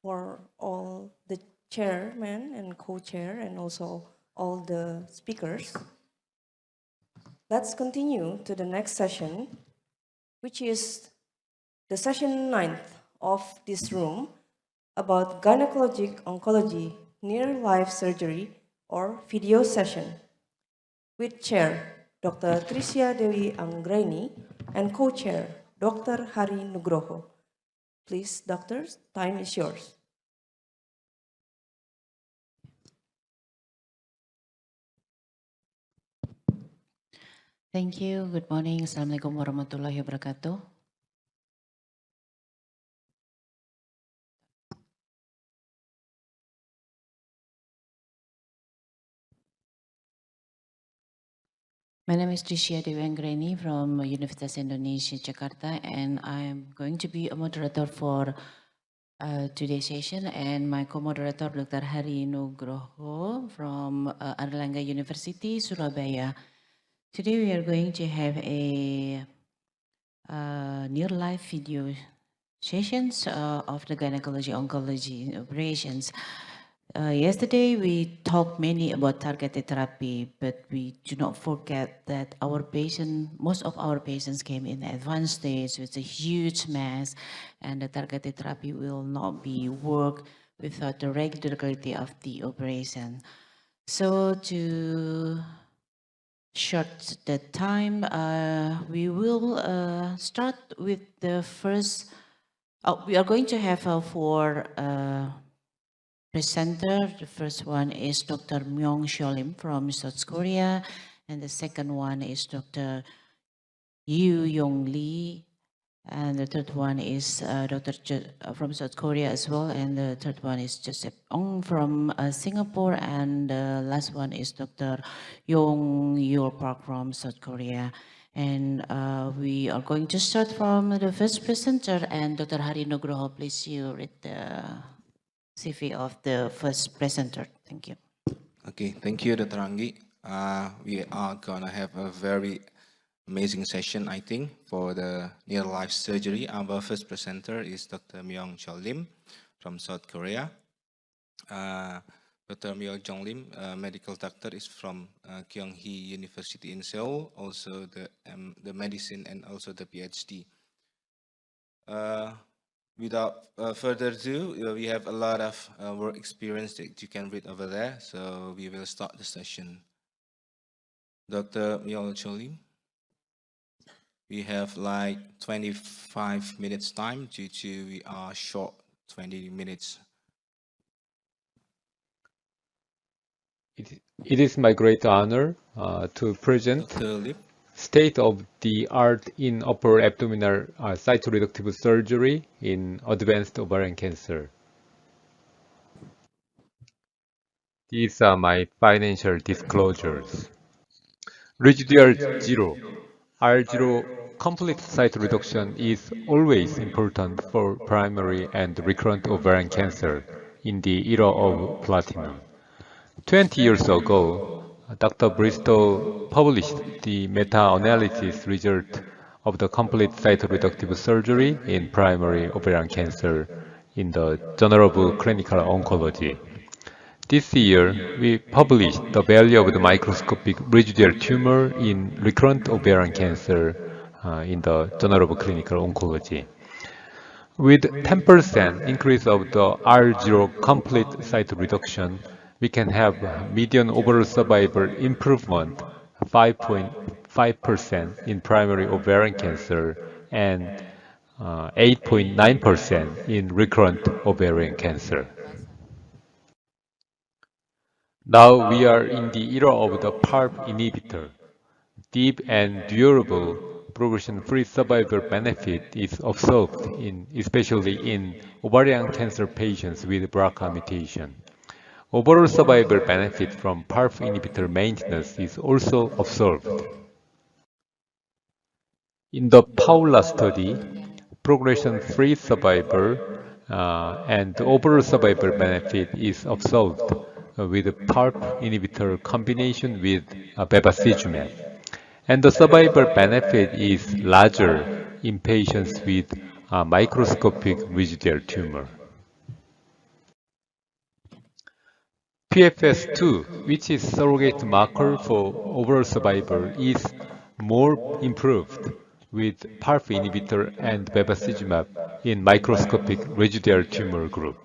for all the chairman and co-chair and also all the speakers. Let's continue to the next session, which is the session 9th of this room about gynecologic oncology near life surgery or video session with chair Dr. Tricia Dewi Anggraini and co-chair Dr. Hari Nugroho. Please, doctors, time is yours. Thank you. Good morning. Assalamualaikum warahmatullahi wabarakatuh. My name is Tricia Dewi Anggraini from Universitas Indonesia, Jakarta, and I'm going to be a moderator for today's session, and my co-moderator Dr. Hari Nugroho from Airlangga University, Surabaya. Today we are going to have a near-life video sessions of the gynecology oncology operations. Yesterday we talked many about targeted therapy, but we do not forget that most of our patients came in advanced stage with a huge mass, and the targeted therapy will not be work without the regularity of the operation. So to short the time, we will start with the first. We are going to have 4 presenter. The first one is Dr. Myung Sholim from South Korea, and the second one is Dr. Yu Yong Lee, and the third one is from South Korea as well, and the third one is Joseph Ong from Singapore, and the last one is Dr. Yong Yul Park from South Korea. And we are going to start from the first presenter, and Dr. Hari Nugroho, please you read the CV of the first presenter. Thank you. Okay, thank you, Dr. Anggi. We are gonna have a very amazing session, I think, for the near life surgery. Our first presenter is Dr. Myung Chol Lim from South Korea. Dr. Myung Jong Lim, medical doctor, is from Kyung Hee University in Seoul, also the medicine and also the PhD. Without further ado, we have a lot of work experience that you can read over there. So we will start the session. Dr. Myung Chol Lim. We have like 25 minutes time due to we are short 20 minutes. It is my great honor to present state-of-the-art in upper abdominal cytoreductive surgery in advanced ovarian cancer. These are my financial disclosures. Residual zero, R0 complete site reduction is always important for primary and recurrent ovarian cancer in the era of platinum. 20 years ago, Dr. Bristow published the meta-analysis result of the complete cytoreductive surgery in primary ovarian cancer in the Journal of Clinical Oncology. This year, we published the value of the microscopic residual tumor in recurrent ovarian cancer in the Journal of Clinical Oncology. With 10% increase of the R0 complete site reduction, we can have median overall survival improvement 5.5% in primary ovarian cancer and 8.9% in recurrent ovarian cancer. Now we are in the era of the PARP inhibitor. Deep and durable progression-free survival benefit is observed especially in ovarian cancer patients with BRCA mutation. Overall survival benefit from PARP inhibitor maintenance is also observed. In the PAULA study, progression-free survival and overall survival benefit is observed with PARP inhibitor combination with bevacizumab. And the survival benefit is larger in patients with microscopic residual tumor. PFS2, which is surrogate marker for overall survival, is more improved with PARP inhibitor and bevacizumab in microscopic residual tumor group.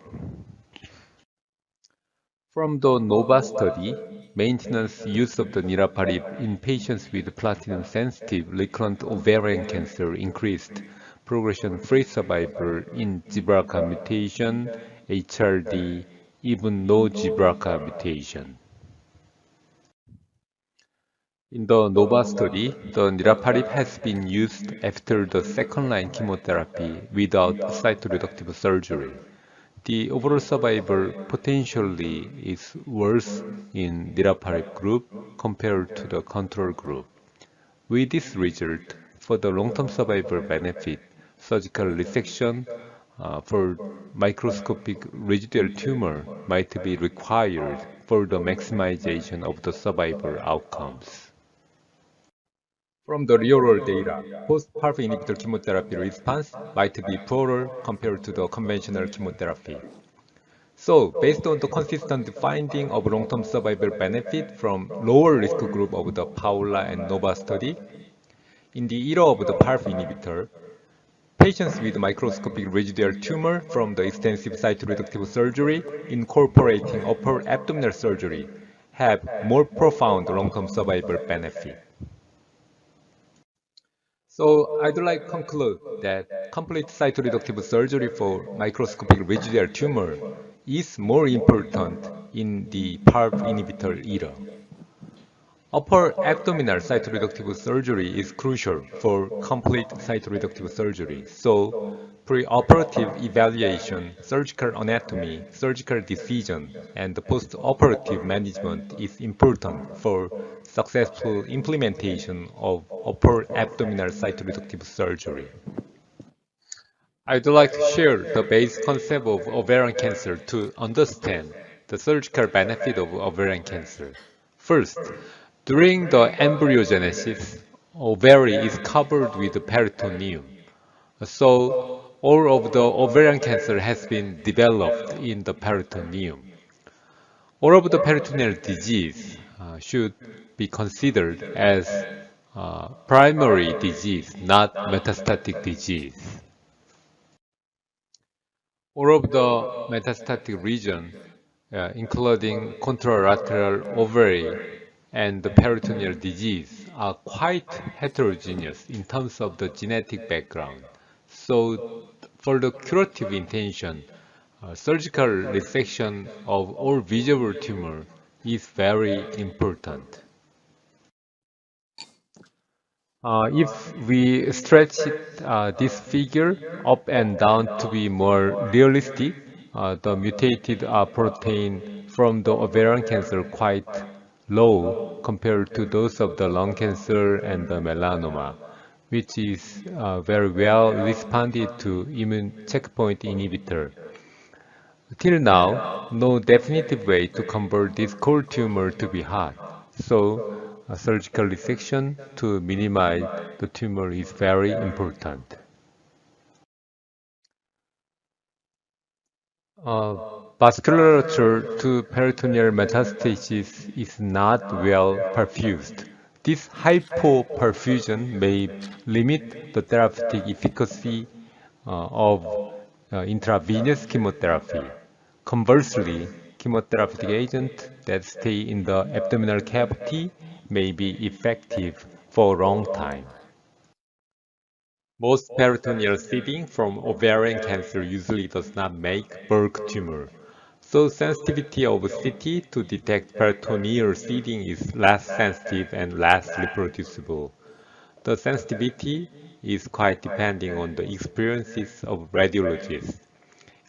From the NOVA study, maintenance use of the niraparib in patients with platinum-sensitive recurrent ovarian cancer increased progression-free survival in GBRCA mutation, HRD, even no GBRCA mutation. In the NOVA study, the niraparib has been used after the second-line chemotherapy without cytoreductive surgery. The overall survival potentially is worse in niraparib group compared to the control group. With this result, for the long-term survival benefit, surgical resection for microscopic residual tumor might be required for the maximization of the survival outcomes. From the real-world data, post-PARP inhibitor chemotherapy response might be poorer compared to the conventional chemotherapy. So, based on the consistent finding of long-term survival benefit from lower risk group of the PAOLA and NOVA study, in the era of the PARP inhibitor, patients with microscopic residual tumor from the extensive cytoreductive surgery incorporating upper abdominal surgery have more profound long-term survival benefit. So I'd like to conclude that complete cytoreductive surgery for microscopic residual tumor is more important in the PARP inhibitor era. Upper abdominal cytoreductive surgery is crucial for complete cytoreductive surgery. So preoperative evaluation, surgical anatomy, surgical decision, and the post-operative management is important for successful implementation of upper abdominal cytoreductive surgery. I'd like to share the base concept of ovarian cancer to understand the surgical benefit of ovarian cancer. First, during the embryogenesis, ovary is covered with peritoneum. So, all of the ovarian cancer has been developed in the peritoneum. All of the peritoneal disease should be considered as primary disease, not metastatic disease. All of the metastatic region, including contralateral ovary and the peritoneal disease, are quite heterogeneous in terms of the genetic background. So, for the curative intention, surgical resection of all visible tumor is very important. If we stretch this figure up and down to be more realistic, the mutated protein from the ovarian cancer quite low compared to those of the lung cancer and the melanoma, which is very well responded to immune checkpoint inhibitor. Till now, no definitive way to convert this cold tumor to be hot. So, a surgical resection to minimize the tumor is very important. Vasculature to peritoneal metastasis is not well perfused. This hypoperfusion may limit the therapeutic efficacy of intravenous chemotherapy. Conversely, chemotherapeutic agents that stay in the abdominal cavity may be effective for a long time. Most peritoneal seeding from ovarian cancer usually does not make bulk tumor. So sensitivity of CT to detect peritoneal seeding is less sensitive and less reproducible. The sensitivity is quite depending on the experiences of radiologists.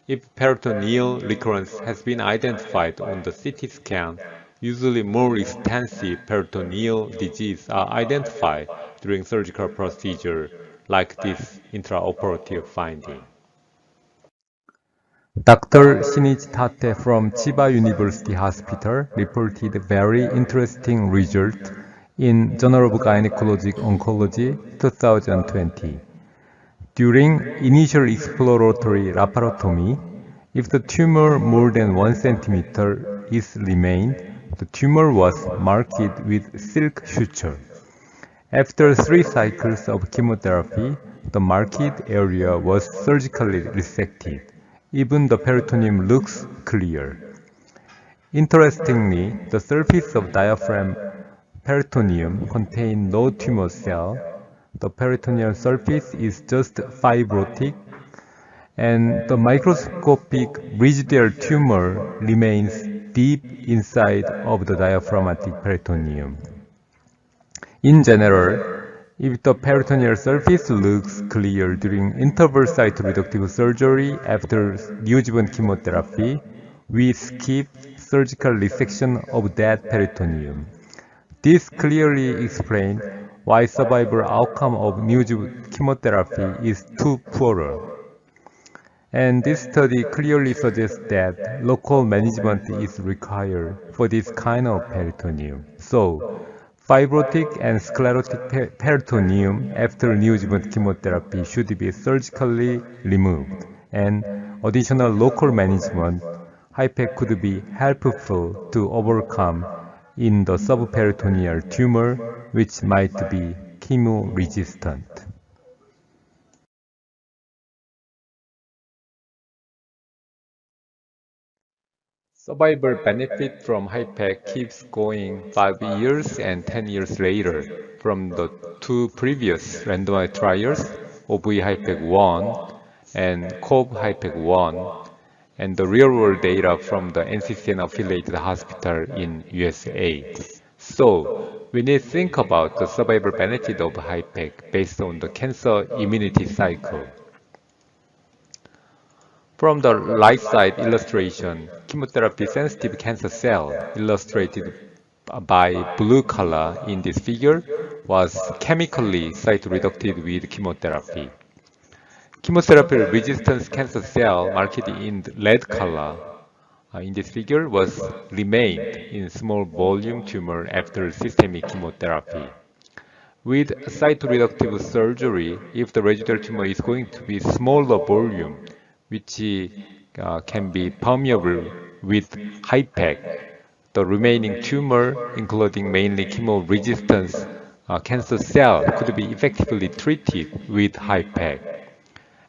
If peritoneal recurrence has been identified on the CT scan, usually more extensive peritoneal disease are identified during surgical procedure, like this intraoperative finding. Dr. Shinichi Tate from Chiba University Hospital reported very interesting result in Journal of Gynecologic Oncology 2020. During initial exploratory laparotomy, if the tumor more than 1 centimeter is remained, the tumor was marked with silk suture. After 3 cycles of chemotherapy, the marked area was surgically resected. Even the peritoneum looks clear. Interestingly, the surface of diaphragm peritoneum contains no tumor cell. The peritoneal surface is just fibrotic, and the microscopic residual tumor remains deep inside of the diaphragmatic peritoneum. In general, if the peritoneal surface looks clear during interval site reductive surgery after neoadjuvant chemotherapy, we skip surgical resection of that peritoneum. This clearly explains why survival outcome of neoadjuvant chemotherapy is too poor. And this study clearly suggests that local management is required for this kind of peritoneum. So, fibrotic and sclerotic peritoneum after neoadjuvant chemotherapy should be surgically removed, and additional local management HIPEC could be helpful to overcome in the subperitoneal tumor, which might be chemo-resistant. Survival benefit from HIPEC keeps going 5 years and 10 years later from the 2 previous randomized trials, OVE HIPEC 1 and COVE HIPEC 1, and the real-world data from the NCCN-affiliated hospital in USA. So, we need to think about the survival benefit of HIPEC based on the cancer immunity cycle. From the right side illustration, chemotherapy-sensitive cancer cell, illustrated by blue color in this figure, was chemically cytoreducted with chemotherapy. Chemotherapy-resistant cancer cell, marked in red color in this figure, was remained in small volume tumor after systemic chemotherapy. With cytoreductive surgery, if the residual tumor is going to be smaller volume, which can be permeable with HIPEC, the remaining tumor, including mainly chemo-resistant cancer cell, could be effectively treated with HIPEC.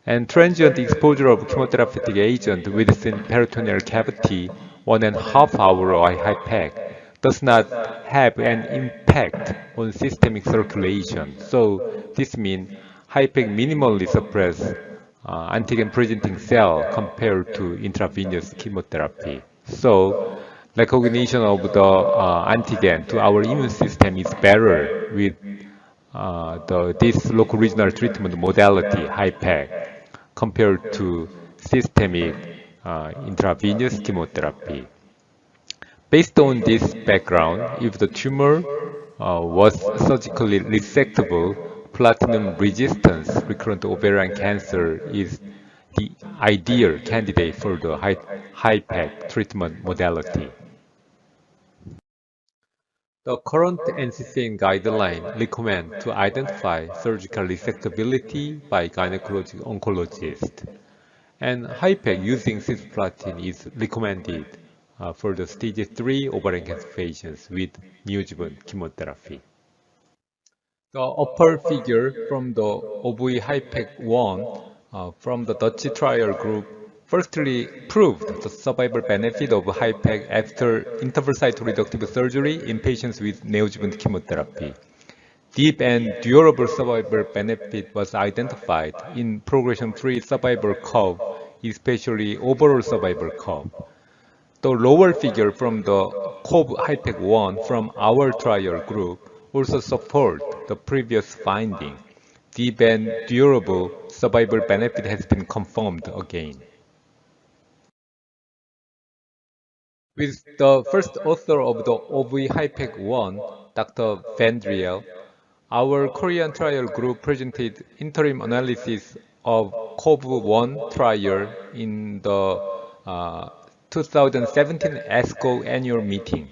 And transient exposure of chemotherapeutic agent within peritoneal cavity 1.5 hours of HIPEC does not have an impact on systemic circulation. So this means HIPEC minimally suppress antigen-presenting cell compared to intravenous chemotherapy. So recognition of the antigen to our immune system is better with this local regional treatment modality, HIPEC, compared to systemic intravenous chemotherapy. Based on this background, if the tumor was surgically resectable, platinum resistance recurrent ovarian cancer is the ideal candidate for the HIPEC treatment modality. The current NCCN guideline recommend to identify surgical resectability by gynecologic oncologist, and HIPEC using cisplatin is recommended for the stage 3 ovarian cancer patients with neoadjuvant chemotherapy. The upper figure from the OVE HIPEC 1 from the Dutch trial group firstly proved the survival benefit of HIPEC after interval site reductive surgery in patients with neoadjuvant chemotherapy. Deep and durable survival benefit was identified in progression-free survival curve, especially overall survival curve. The lower figure from the COVE HIPEC 1 from our trial group also support the previous finding. Deep and durable survival benefit has been confirmed again. With the first author of the OVE HIPEC 1, Dr. Van Driel, our Korean trial group presented interim analysis of COVE 1 trial in the 2017 ASCO annual meeting.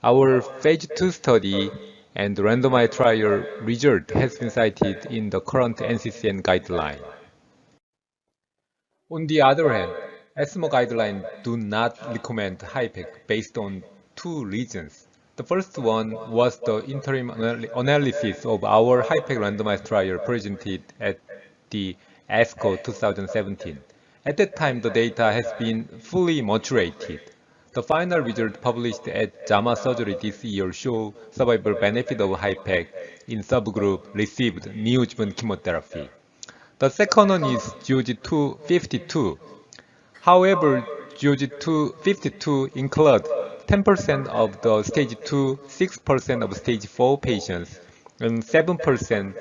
Our phase 2 study and randomized trial result has been cited in the current NCCN guideline. On the other hand, ESMO guidelines do not recommend HIPEC based on two reasons. The first one was the interim analysis of our HIPEC randomized trial presented at the ASCO 2017. At that time, the data has been fully maturated. The final result published at JAMA Surgery this year show survival benefit of HIPEC in subgroup received neoadjuvant chemotherapy. The second one is GOG-252. However, GOG-252 include 10% of the stage 2, 6% of stage 4 patients, and 7%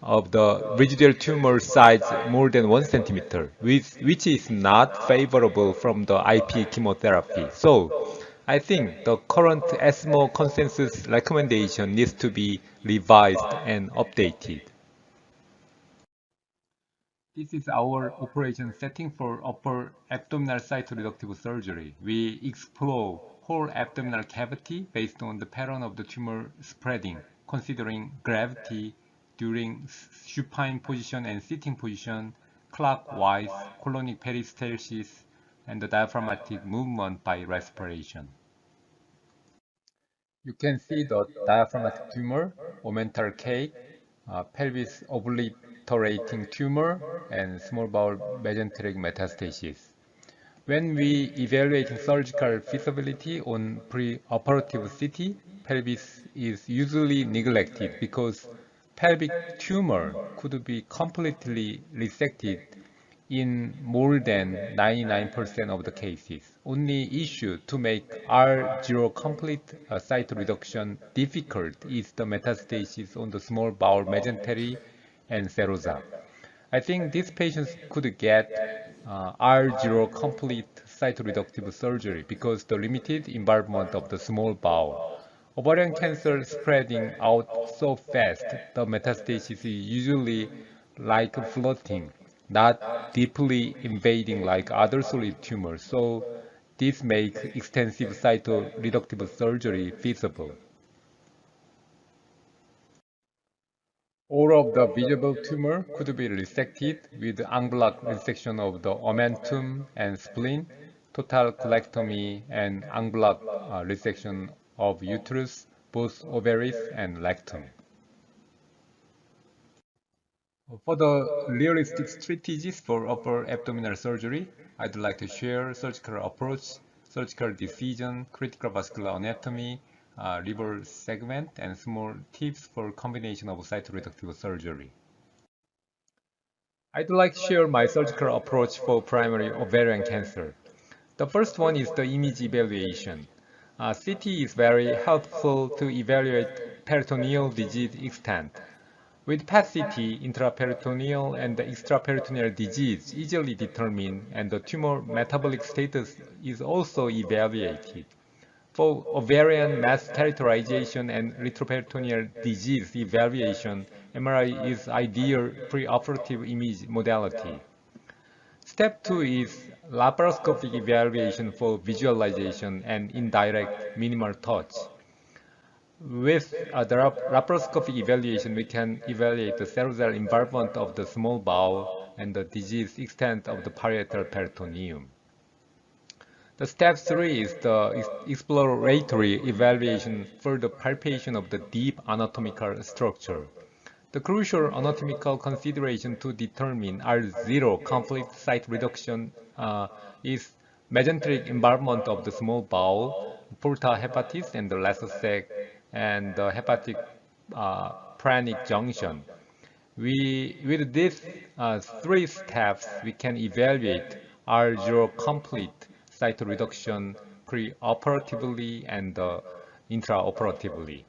of the residual tumor size more than 1 centimeter, which is not favorable from the IP chemotherapy. So, I think the current ESMO consensus recommendation needs to be revised and updated. This is our operation setting for upper abdominal cytoreductive surgery. We explore whole abdominal cavity based on the pattern of the tumor spreading, considering gravity during supine position and sitting position, clockwise, colonic peristalsis, and the diaphragmatic movement by respiration. You can see the diaphragmatic tumor, omental cake, pelvis obliterating tumor, and small bowel mesenteric metastasis. When we evaluating surgical feasibility on preoperative CT, pelvis is usually neglected because pelvic tumor could be completely resected in more than 99% of the cases. Only issue to make R0 complete site reduction difficult is the metastasis on the small bowel mesentery and serosa. I think these patients could get R0 complete cytoreductive surgery because the limited involvement of the small bowel. Ovarian cancer spreading out so fast, the metastasis is usually like floating, not deeply invading like other solid tumors. So this makes extensive cytoreductive surgery feasible. All of the visible tumor could be resected with en bloc resection of the omentum and spleen, total colectomy, and en bloc resection of uterus, both ovaries and rectum. For the realistic strategies for upper abdominal surgery, I'd like to share surgical approach, surgical decision, critical vascular anatomy, liver segment, and small tips for combination of cytoreductive surgery. I'd like to share my surgical approach for primary ovarian cancer. The first one is the image evaluation. CT is very helpful to evaluate peritoneal disease extent. With PET-CT, intraperitoneal and extraperitoneal disease easily determined, and the tumor metabolic status is also evaluated. For ovarian mass characterization and retroperitoneal disease evaluation, MRI is ideal preoperative image modality. Step 2 is laparoscopic evaluation for visualization and indirect minimal touch. With the laparoscopic evaluation, we can evaluate the cellular involvement of the small bowel and the disease extent of the parietal peritoneum. The step 3 is the exploratory evaluation for the palpation of the deep anatomical structure. The crucial anatomical consideration to determine R0 complete site reduction is mesenteric involvement of the small bowel, porta hepatis and the lysosec, and the hepatic phrenic junction. With these three steps, we can evaluate R0 complete site reduction preoperatively and intraoperatively.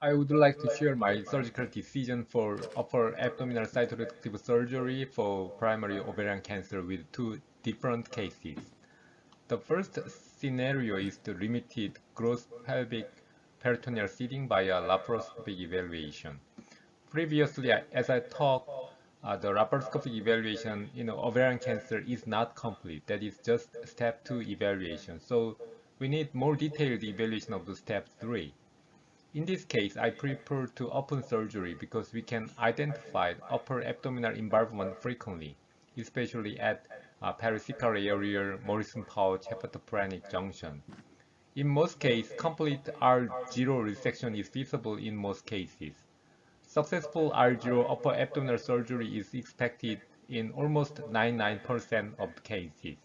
I would like to share my surgical decision for upper abdominal cytoreductive surgery for primary ovarian cancer with two different cases. The first scenario is the limited gross pelvic peritoneal seeding by a laparoscopic evaluation. Previously, as I talked, the laparoscopic evaluation in ovarian cancer is not complete. That is just step 2 evaluation. So we need more detailed evaluation of the step 3. In this case, I prefer to open surgery because we can identify upper abdominal involvement frequently. especially at pericecal area Morrison pouch hepatophrenic junction. In most cases, complete R0 resection is feasible in most cases. Successful R0 upper abdominal surgery is expected in almost 99% of cases.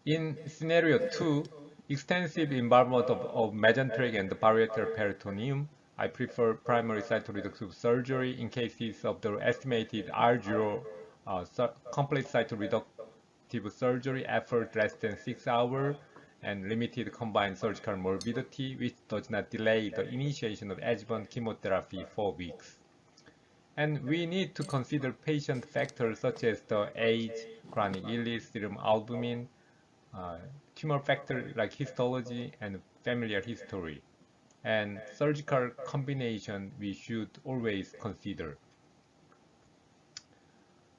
In scenario 2, extensive involvement of mesenteric and parietal peritoneum, I prefer primary cytoreductive surgery in cases of the estimated R0 complete cytoreductive surgery effort less than 6 hours and limited combined surgical morbidity, which does not delay the initiation of adjuvant chemotherapy for weeks. And we need to consider patient factors such as the age, chronic illness, serum albumin, tumor factor like histology and familial history, and surgical combination we should always consider.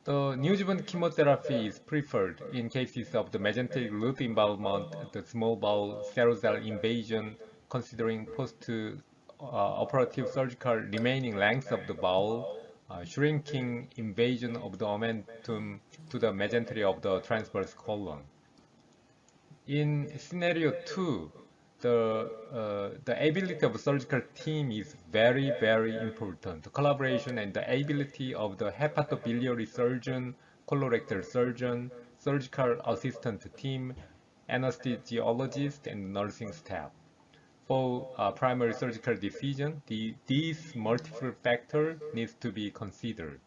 The neoadjuvant chemotherapy is preferred in cases of the mesenteric root involvement, the small bowel serosal invasion, considering post-operative surgical remaining length of the bowel, shrinking invasion of the omentum to the mesentery of the transverse colon. In scenario 2, the ability of the surgical team is very, very important. The collaboration and the ability of the hepatobiliary surgeon, colorectal surgeon, surgical assistant team, anesthesiologist, and nursing staff. For primary surgical decision, these multiple factors need to be considered.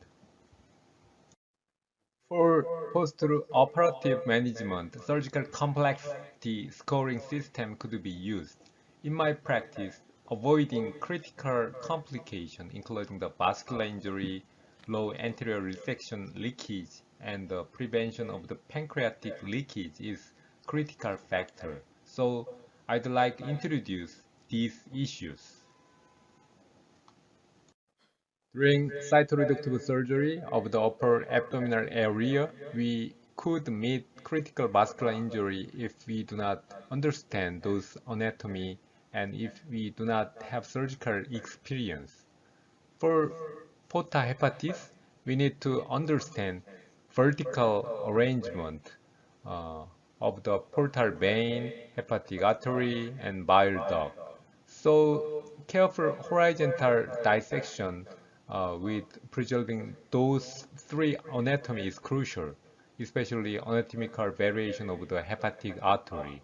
For post-operative management, surgical complexity scoring system could be used. In my practice, avoiding critical complications, including the vascular injury, low anterior resection leakage, and the prevention of the pancreatic leakage is critical factor. So I'd like to introduce these issues. During cytoreductive surgery of the upper abdominal area, we could meet critical vascular injury if we do not understand those anatomy and if we do not have surgical experience. For porta hepatis, we need to understand vertical arrangement of the portal vein, hepatic artery, and bile duct. So careful horizontal dissection with preserving those three anatomy is crucial, especially anatomical variation of the hepatic artery.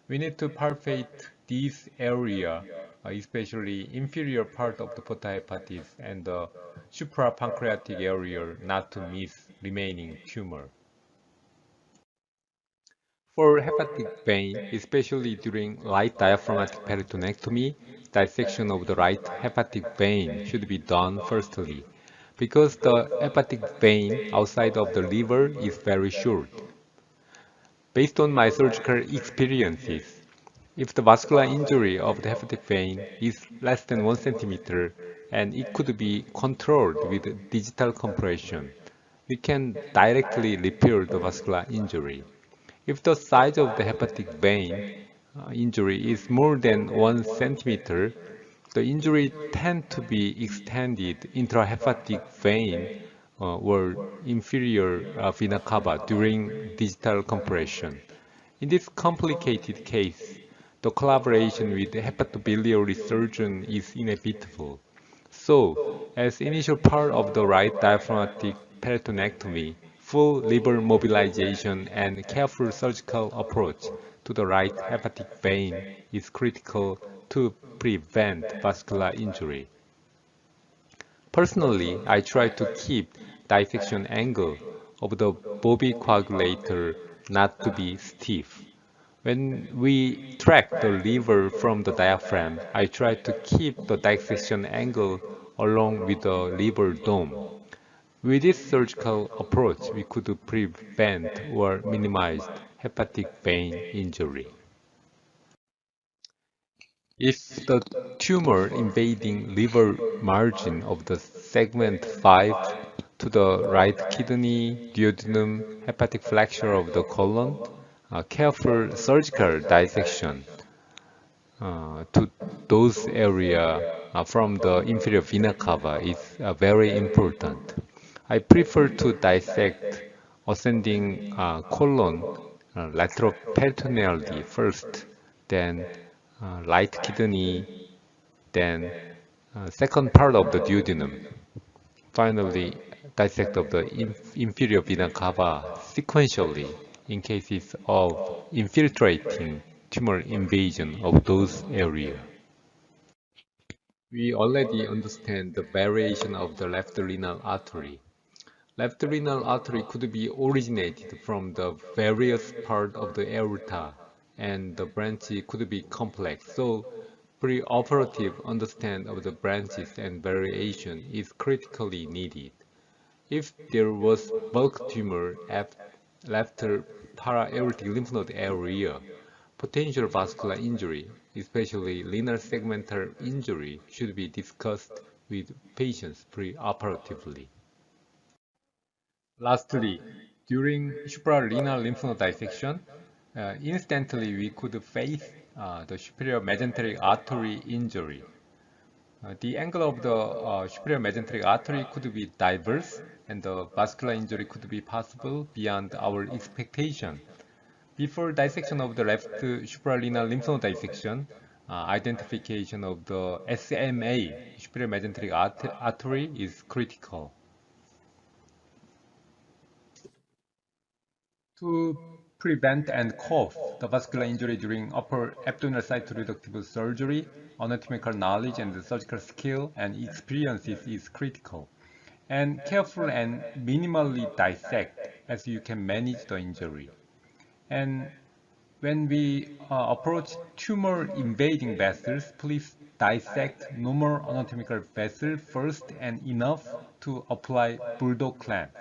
We need to palpate this area, especially inferior part of the porta hepatis and the suprapancreatic area, not to miss remaining tumor. For hepatic vein, especially during right diaphragmatic peritonectomy, dissection of the right hepatic vein should be done firstly, because the hepatic vein outside of the liver is very short. Based on my surgical experiences, if the vascular injury of the hepatic vein is less than 1 centimeter and it could be controlled with digital compression, we can directly repair the vascular injury. If the size of the hepatic vein injury is more than 1 centimeter, the injury tends to be extended intrahepatic vein or inferior vena cava during digital compression. In this complicated case, the collaboration with the hepatobiliary surgeon is inevitable. So, as initial part of the right diaphragmatic peritonectomy, full liver mobilization and careful surgical approach to the right hepatic vein is critical to prevent vascular injury. Personally, I try to keep dissection angle of the bobicoagulator not to be stiff. When we track the liver from the diaphragm, I try to keep the dissection angle along with the liver dome. With this surgical approach, we could prevent or minimize hepatic vein injury. If the tumor invading liver margin of the segment 5 to the right kidney, duodenum, hepatic flexure of the colon, careful surgical dissection to those area from the inferior vena cava is very important. I prefer to dissect ascending colon lateroperitoneally first, then right kidney, then second part of the duodenum. Finally, dissect of the inferior vena cava sequentially in cases of infiltrating tumor invasion of those areas. We already understand the variation of the left renal artery. Left renal artery could be originated from the various part of the aorta, and the branch could be complex. So, preoperative understanding of the branches and variation is critically needed. If there was bulk tumor at left para-aortic lymph node area, potential vascular injury, especially renal segmental injury, should be discussed with patients preoperatively. Lastly, during suprarenal lymph node dissection, instantly we could face the superior mesenteric artery injury. The angle of the superior mesenteric artery could be diverse, and the vascular injury could be possible beyond our expectation. Before dissection of the left suprarenal lymph node dissection, identification of the SMA, superior mesenteric artery, is critical. To prevent and cough the vascular injury during upper abdominal cytoreductive surgery, anatomical knowledge and surgical skill and experiences is critical. And careful and minimally dissect as you can manage the injury. And when we approach tumor invading vessels, please dissect normal anatomical vessel first and enough to apply bulldog clamp.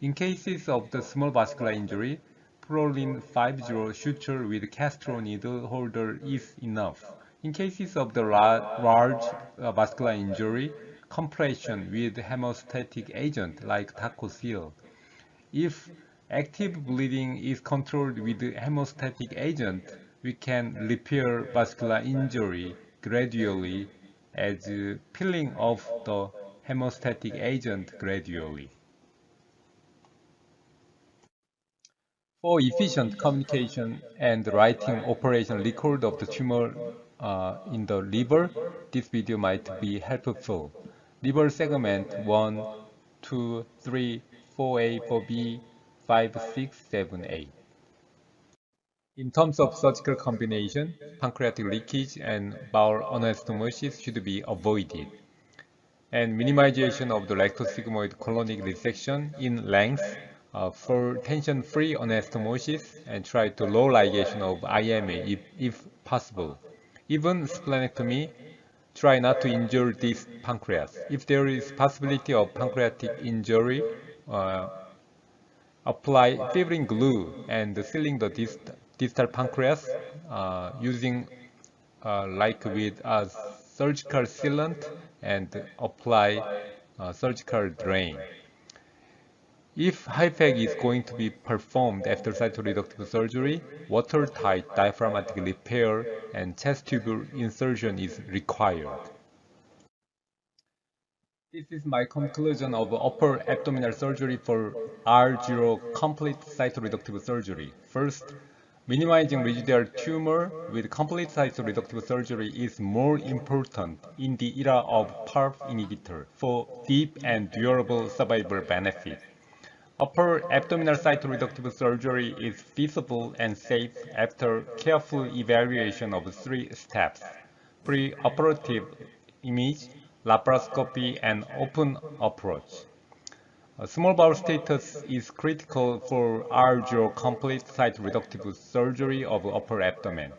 In cases of the small vascular injury, Prolin 50 suture with Castro needle holder is enough. In cases of the large vascular injury, compression with hemostatic agent like Tacocil. If active bleeding is controlled with hemostatic agent, we can repair vascular injury gradually as peeling off the hemostatic agent gradually. For efficient communication and writing operation record of the tumor in the liver, this video might be helpful. Liver segment 1, 2, 3, 4A, 4B, 5, 6, 7A. In terms of surgical combination, pancreatic leakage and bowel anastomosis should be avoided. And minimization of the rectosigmoid colonic resection in length for tension-free anastomosis, and try to low ligation of IMA if possible. Even splenectomy, try not to injure this pancreas. If there is possibility of pancreatic injury, apply fibrin glue and sealing the distal pancreas using like with a surgical sealant, and apply surgical drain. If HIFAC is going to be performed after cytoreductive surgery, watertight diaphragmatic repair and chest tube insertion is required. This is my conclusion of upper abdominal surgery for R0 complete cytoreductive surgery. First, minimizing residual tumor with complete cytoreductive surgery is more important in the era of PARP inhibitor for deep and durable survival benefit. Upper abdominal cytoreductive surgery is feasible and safe after careful evaluation of 3 steps: pre-operative image, laparoscopy, and open approach. Small bowel status is critical for R0 complete cytoreductive surgery of upper abdomen.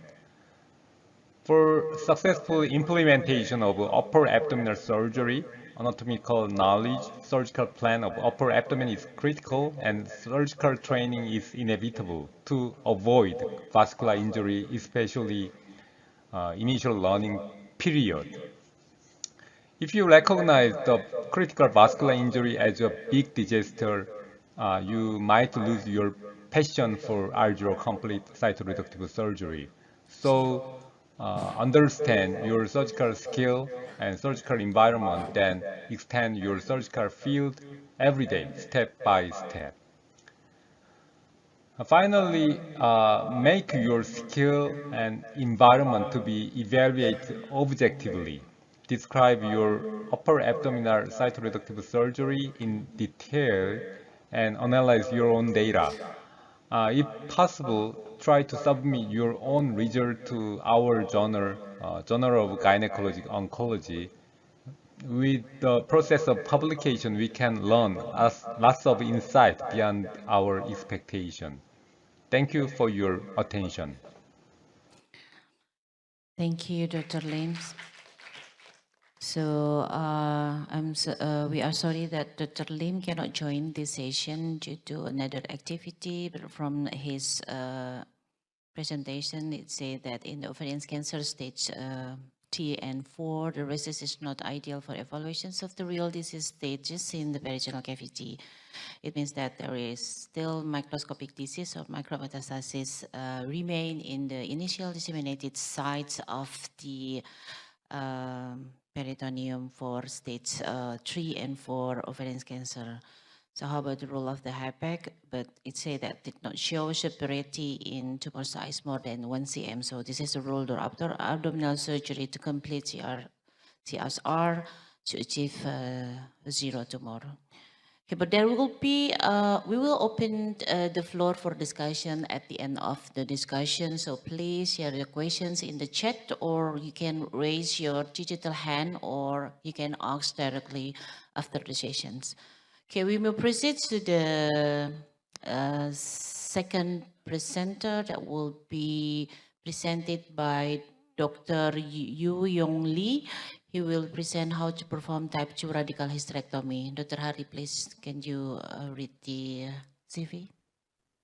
For successful implementation of upper abdominal surgery, anatomical knowledge, surgical plan of upper abdomen is critical, and surgical training is inevitable to avoid vascular injury, especially initial learning period. If you recognize the critical vascular injury as a big disaster, you might lose your passion for R0 complete cytoreductive surgery. So understand your surgical skill and surgical environment, then extend your surgical field every day, step by step. Finally, make your skill and environment to be evaluated objectively. Describe your upper abdominal cytoreductive surgery in detail and analyze your own data. If possible, try to submit your own result to our journal, Journal of Gynecologic Oncology. With the process of publication, we can learn lots of insight beyond our expectation. Thank you for your attention. Thank you, Dr. Lim. So we are sorry that Dr. Lim cannot join this session due to another activity, but from his presentation, it says that in the ovarian cancer stage 3 and 4, the RECIST is not ideal for evaluations of the real disease stages in the peritoneal cavity. It means that there is still microscopic disease or micrometastasis remain in the initial disseminated sites of the peritoneum for stage 3 and 4 ovarian cancer. So how about the role of the HIPEC? But it said that did not show severity in tumor size more than 1 cm. So this is a rule after abdominal surgery to complete CSR to achieve 0 tumor. Okay, but there will be, we will open the floor for discussion at the end of the discussion. So please share your questions in the chat, or you can raise your digital hand, or you can ask directly after the sessions. Okay, we will proceed to the second presenter that will be presented by Dr. Yu Yong Lee. He will present how to perform type 2 radical hysterectomy. Dr. Hari, please, can you read the CV?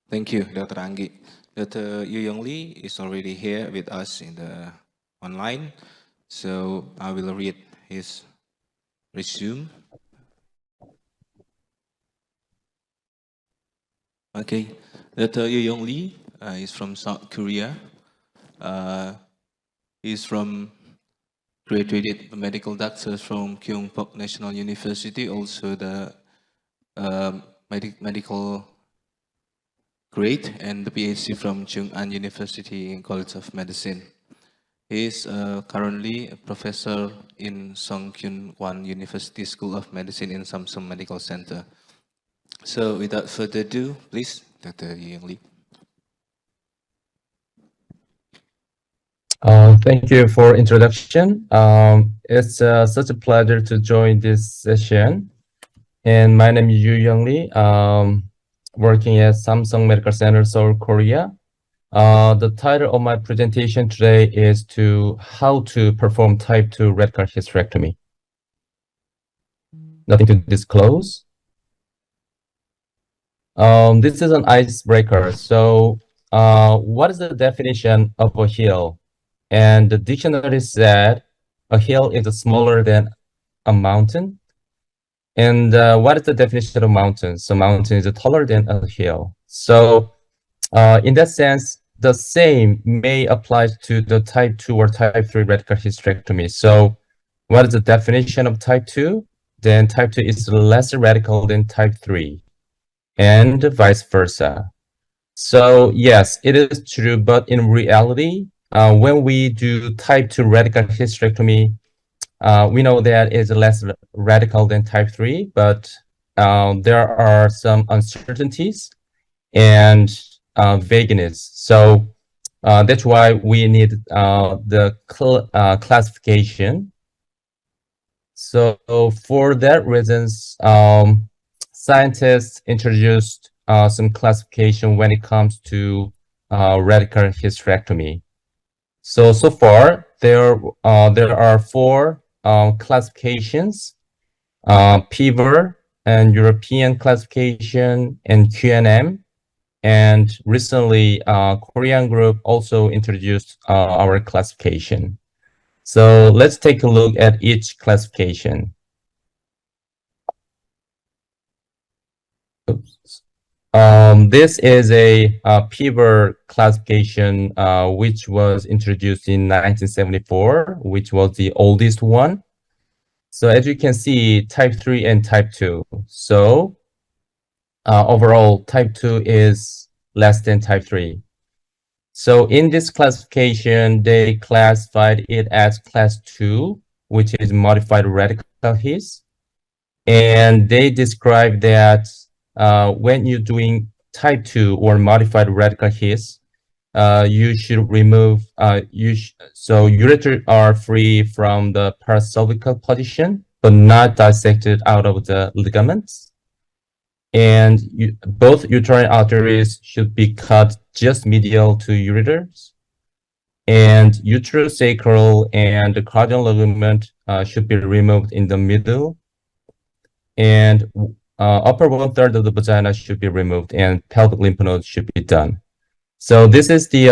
Thank you, Dr. Anggi. Dr. Yu Yong Lee is already here with us in the online, so I will read his resume. Okay, Dr. Yu Yong Lee is from South Korea. He's from graduated medical doctor from Kyungpook National University, also the medical grade, and the PhD from Chung-An University in College of Medicine. He is currently a professor in Sungkyunkwan University School of Medicine in Samsung Medical Center. So without further ado, please, Dr. Yu Yong Lee. Thank you for introduction. It's such a pleasure to join this session. And my name is Yu Yong Lee, working at Samsung Medical Center, Seoul, Korea. The title of my presentation today is how to perform type 2 radical hysterectomy. Nothing to disclose. This is an icebreaker. So what is the definition of a hill? And the dictionary said a hill is smaller than a mountain. And what is the definition of mountain? So mountain is taller than a hill. So in that sense, the same may apply to the type 2 or type 3 radical hysterectomy. So what is the definition of type 2? Then type 2 is less radical than type 3, and vice versa. So yes, it is true, but in reality, when we do type 2 radical hysterectomy, we know that it's less radical than type 3, but there are some uncertainties and vagueness. So that's why we need the classification. So for that reasons, scientists introduced some classification when it comes to radical hysterectomy. So far, there are 4 classifications, PIVR and European classification and QNM. And recently, Korean group also introduced our classification. So let's take a look at each classification. Oops. This is a PIVR classification which was introduced in 1974, which was the oldest one. So as you can see, type 3 and type 2. So overall, type 2 is less than type 3. So in this classification, they classified it as class 2, which is modified radical His. And they describe that when you're doing type 2 or modified radical His, you should remove, so ureters are free from the paracervical position, but not dissected out of the ligaments. And both uterine arteries should be cut just medial to ureters. And uterosacral and the cardinal ligament should be removed in the middle. And upper 1/3 of the vagina should be removed, and pelvic lymph nodes should be done. So this is the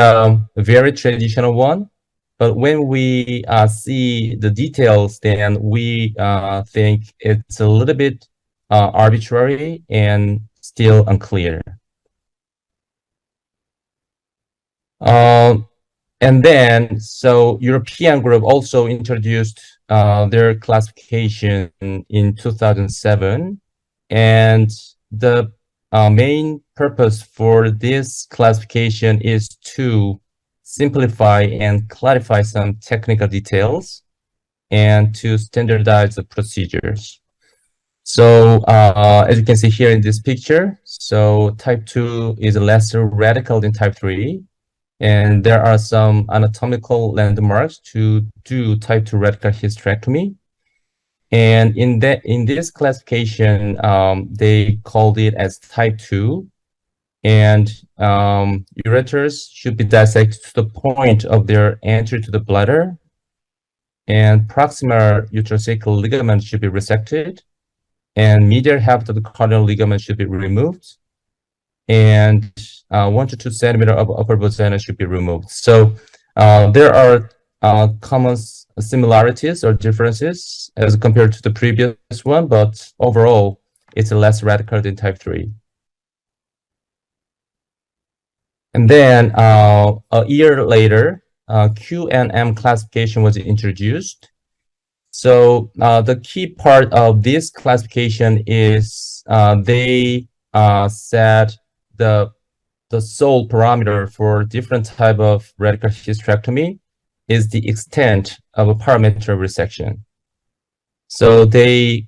very traditional one. But when we see the details, then we think it's a little bit arbitrary and still unclear. And then, so European group also introduced their classification in 2007. And the main purpose for this classification is to simplify and clarify some technical details and to standardize the procedures. So as you can see here in this picture, so type 2 is less radical than type 3. And there are some anatomical landmarks to do type 2 radical hysterectomy. And in this classification, they called it as type 2. And ureters should be dissected to the point of their entry to the bladder. And proximal uterosacral ligament should be resected. And medial half of the cardinal ligament should be removed. And 1 to 2 centimeters of upper vagina should be removed. So there are common similarities or differences as compared to the previous one, but overall, it's less radical than type 3. And then a year later, Q&M classification was introduced. So the key part of this classification is they set the sole parameter for different type of radical hysterectomy is the extent of a parametric resection. So they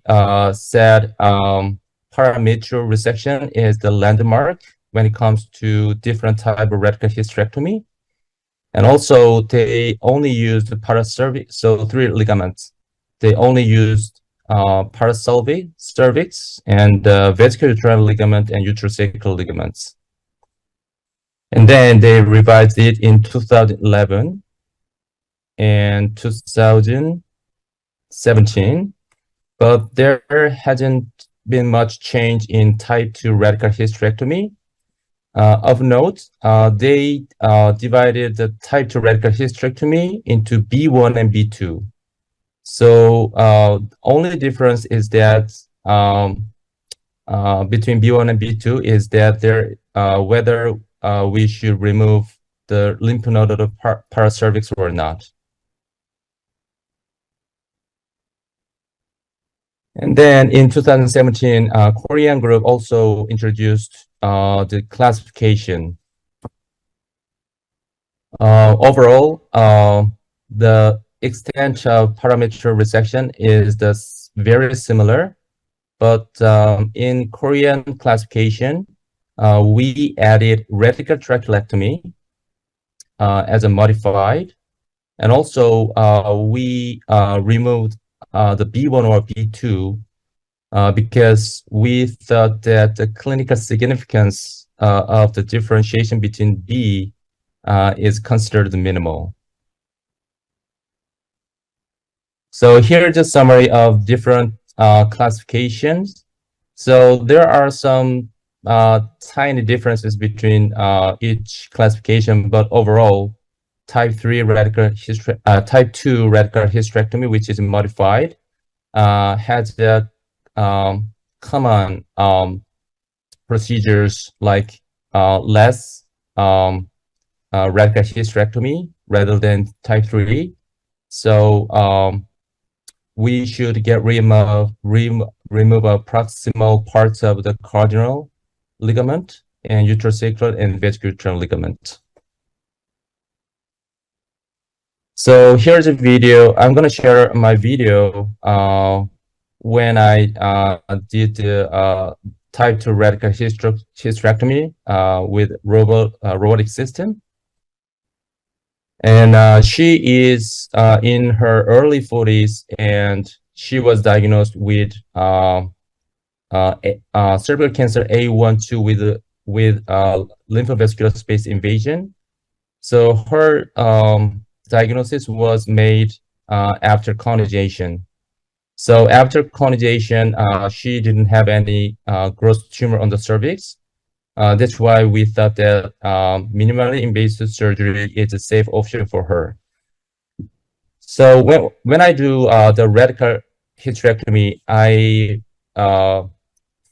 said parametric resection is the landmark when it comes to different type of radical hysterectomy. And also they only used the paracervic, so 3 ligaments. They only used paracervic, cervix, and vesicular ligament and uterosacral ligaments. And then they revised it in 2011 and 2017, but there hasn't been much change in type 2 radical hysterectomy. Of note, they divided the type 2 radical hysterectomy into B1 and B2. So only difference is that between B1 and B2 is that there whether we should remove the lymph node of the paracervix or not. And then in 2017, Korean group also introduced the classification. Overall, the extent of parametric resection is very similar, but in Korean classification, we added radical trachelectomy as a modified, and also we removed the B1 or B2 because we thought that the clinical significance of the differentiation between B is considered minimal. So here's a summary of different classifications. So there are some tiny differences between each classification, but overall, type 2 radical hysterectomy, which is modified, has the common procedures like less radical hysterectomy rather than type 3. So we should remove a proximal parts of the cardinal ligament and uterosacral and vesicular ligament. So here's a video. I'm going to share my video when I did the type 2 radical hysterectomy with robotic system. And she is in her early 40s, and she was diagnosed with cervical cancer A12 with lymphovascular space invasion. So her diagnosis was made after conjugation. So after conjugation, she didn't have any gross tumor on the cervix. That's why we thought that minimally invasive surgery is a safe option for her. So when I do the radical hysterectomy, I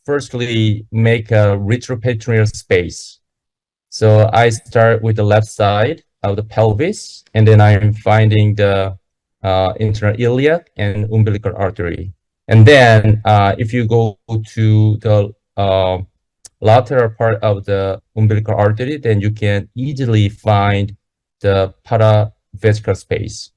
firstly make a retroperitoneal space. So I start with the left side of the pelvis, and then I'm finding the internal iliac and umbilical artery. And then if you go to the lateral part of the umbilical artery, then you can easily find the paravesicular space.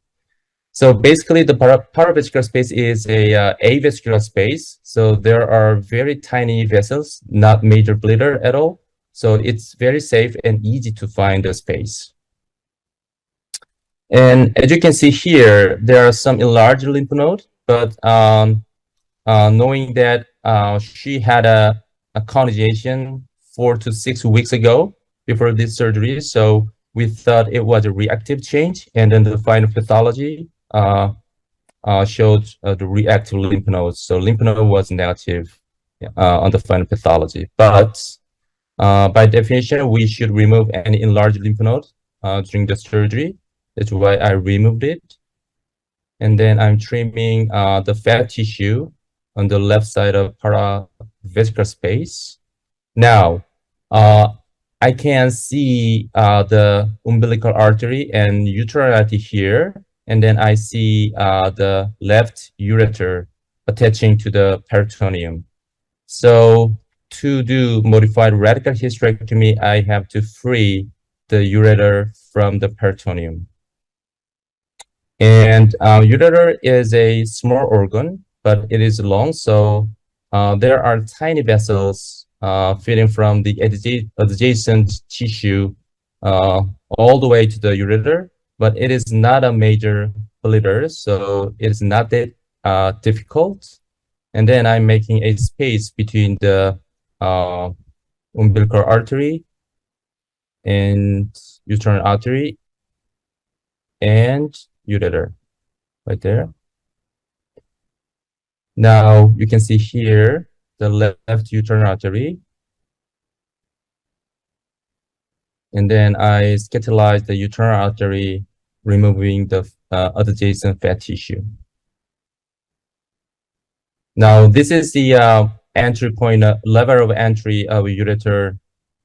So basically, the paravesicular space is a avascular space. So there are very tiny vessels, not major bleeder at all. So it's very safe and easy to find the space. And as you can see here, there are some enlarged lymph nodes, but knowing that she had a conjugation 4 to 6 weeks ago before this surgery, so we thought it was a reactive change, and then the final pathology showed the reactive lymph nodes. So lymph node was negative on the final pathology, but by definition, we should remove any enlarged lymph node during the surgery. That's why I removed it. And then I'm trimming the fat tissue on the left side of paravesicular space. Now, I can see the umbilical artery and uterine artery here. And then I see the left ureter attaching to the peritoneum. So to do modified radical hysterectomy, I have to free the ureter from the peritoneum. And ureter is a small organ, but it is long. So there are tiny vessels feeding from the adjacent tissue all the way to the ureter, but it is not a major bleeder, so it is not that difficult. And then I'm making a space between the umbilical artery and uterine artery and ureter right there. Now you can see here the left uterine artery. And then I scatterize the uterine artery, removing the adjacent fat tissue. Now this is the entry point, level of entry of ureter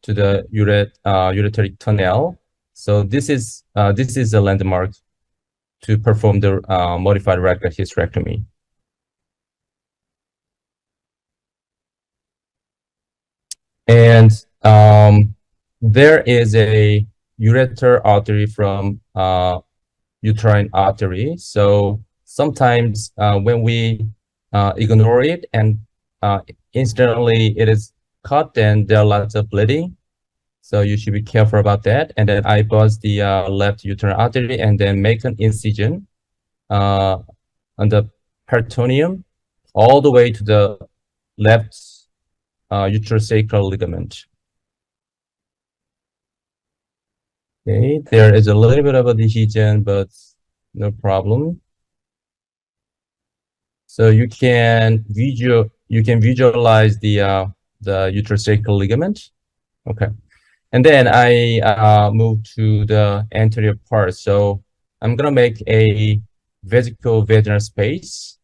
to the ureteric tunnel. So this is a landmark to perform the modified radical hysterectomy. And there is a ureter artery from uterine artery. So sometimes when we ignore it and instantly it is cut, then there are lots of bleeding. So you should be careful about that. And then I buzz the left uterine artery and then make an incision on the peritoneum all the way to the left uterosacral ligament. Okay, there is a little bit of a adhesion, but no problem. So you can visualize the uterosacral ligament. Okay. And then I move to the anterior part. So I'm gonna make a vesico-vaginal space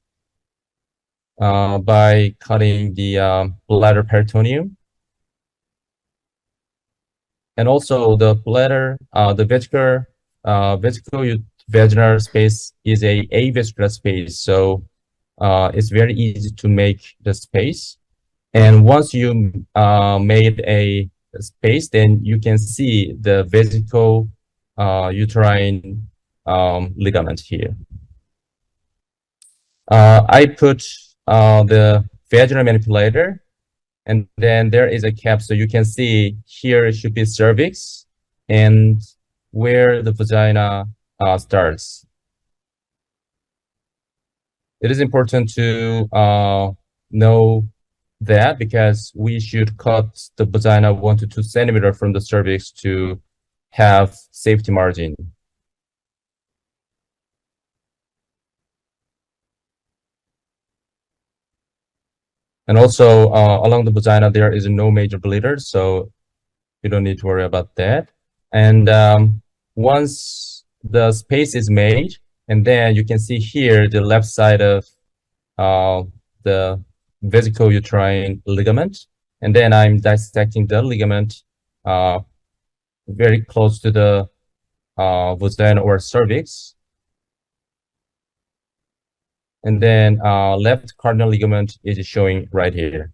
by cutting the bladder peritoneum. And also the bladder, the vesico-vaginal space is a avascular space. So it's very easy to make the space. And once you made a space, then you can see the vesico uterine ligament here. I put the vaginal manipulator, and then there is a cap. So you can see here should be cervix and where the vagina starts. It is important to know that because we should cut the vagina 1 to 2 centimeters from the cervix to have safety margin. And also along the vagina, there is no major bleeder, so you don't need to worry about that. And once the space is made, and then you can see here the left side of the vesico-uterine ligament, and then I'm dissecting the ligament very close to the vagina or cervix. And then left cardinal ligament is showing right here.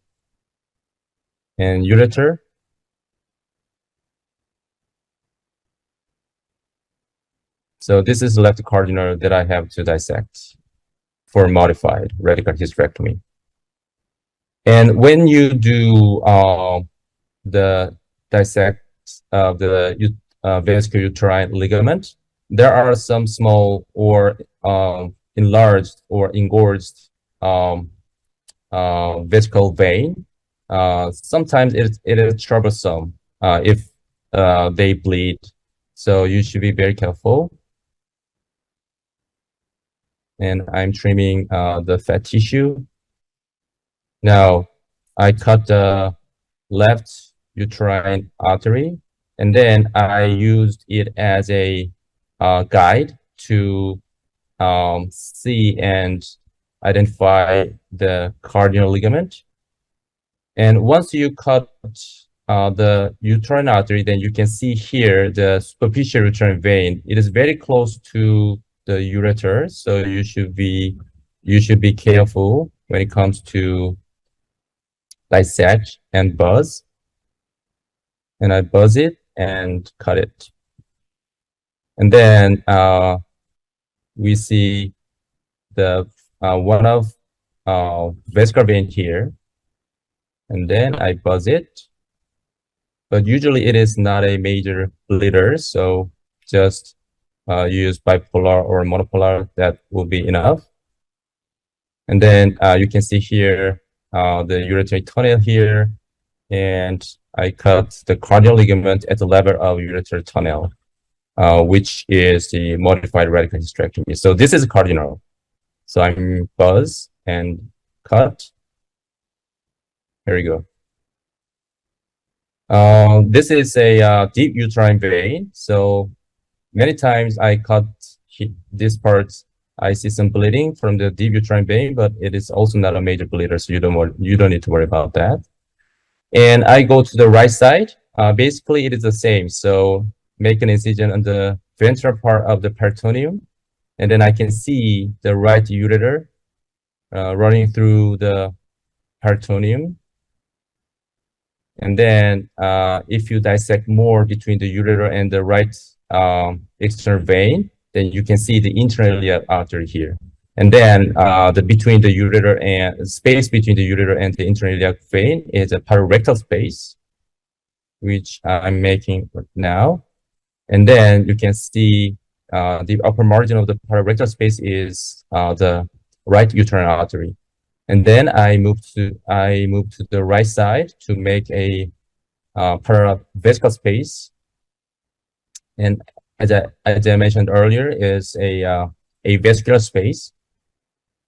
And ureter. So this is left cardinal that I have to dissect for modified radical hysterectomy. And when you do the dissect of the vesico-uterine ligament, there are some small or enlarged or engorged vesical vein. Sometimes it is troublesome if they bleed. So you should be very careful. And I'm trimming the fat tissue. Now, I cut the left uterine artery, and then I used it as a guide to see and identify the cardinal ligament. And once you cut the uterine artery, then you can see here the superficial uterine vein. It is very close to the ureter, so you should be careful when it comes to dissect and buzz. And I buzz it and cut it. And then we see the one of vesical vein here, and then I buzz it. But usually it is not a major bleeder, so just use bipolar or monopolar, that will be enough. And then you can see here the ureter tunnel here, and I cut the cardinal ligament at the level of ureter tunnel, which is the modified radical hysterectomy. So this is cardinal. So I'm buzz and cut. Here we go. This is a deep uterine vein. So many times I cut this part, I see some bleeding from the deep uterine vein, but it is also not a major bleeder, so you don't need to worry about that. And I go to the right side. Basically, it is the same. So make an incision on the ventral part of the peritoneum, and then I can see the right ureter running through the peritoneum. And then if you dissect more between the ureter and the right external vein, then you can see the interiliac artery here. And then between the ureter and space between the ureter and the interiliac vein is a pararectal space, which I'm making now. And then you can see the upper margin of the pararectal space is the right uterine artery. And then I move to the right side to make a paravesical space. And as I mentioned earlier, is a vascular space.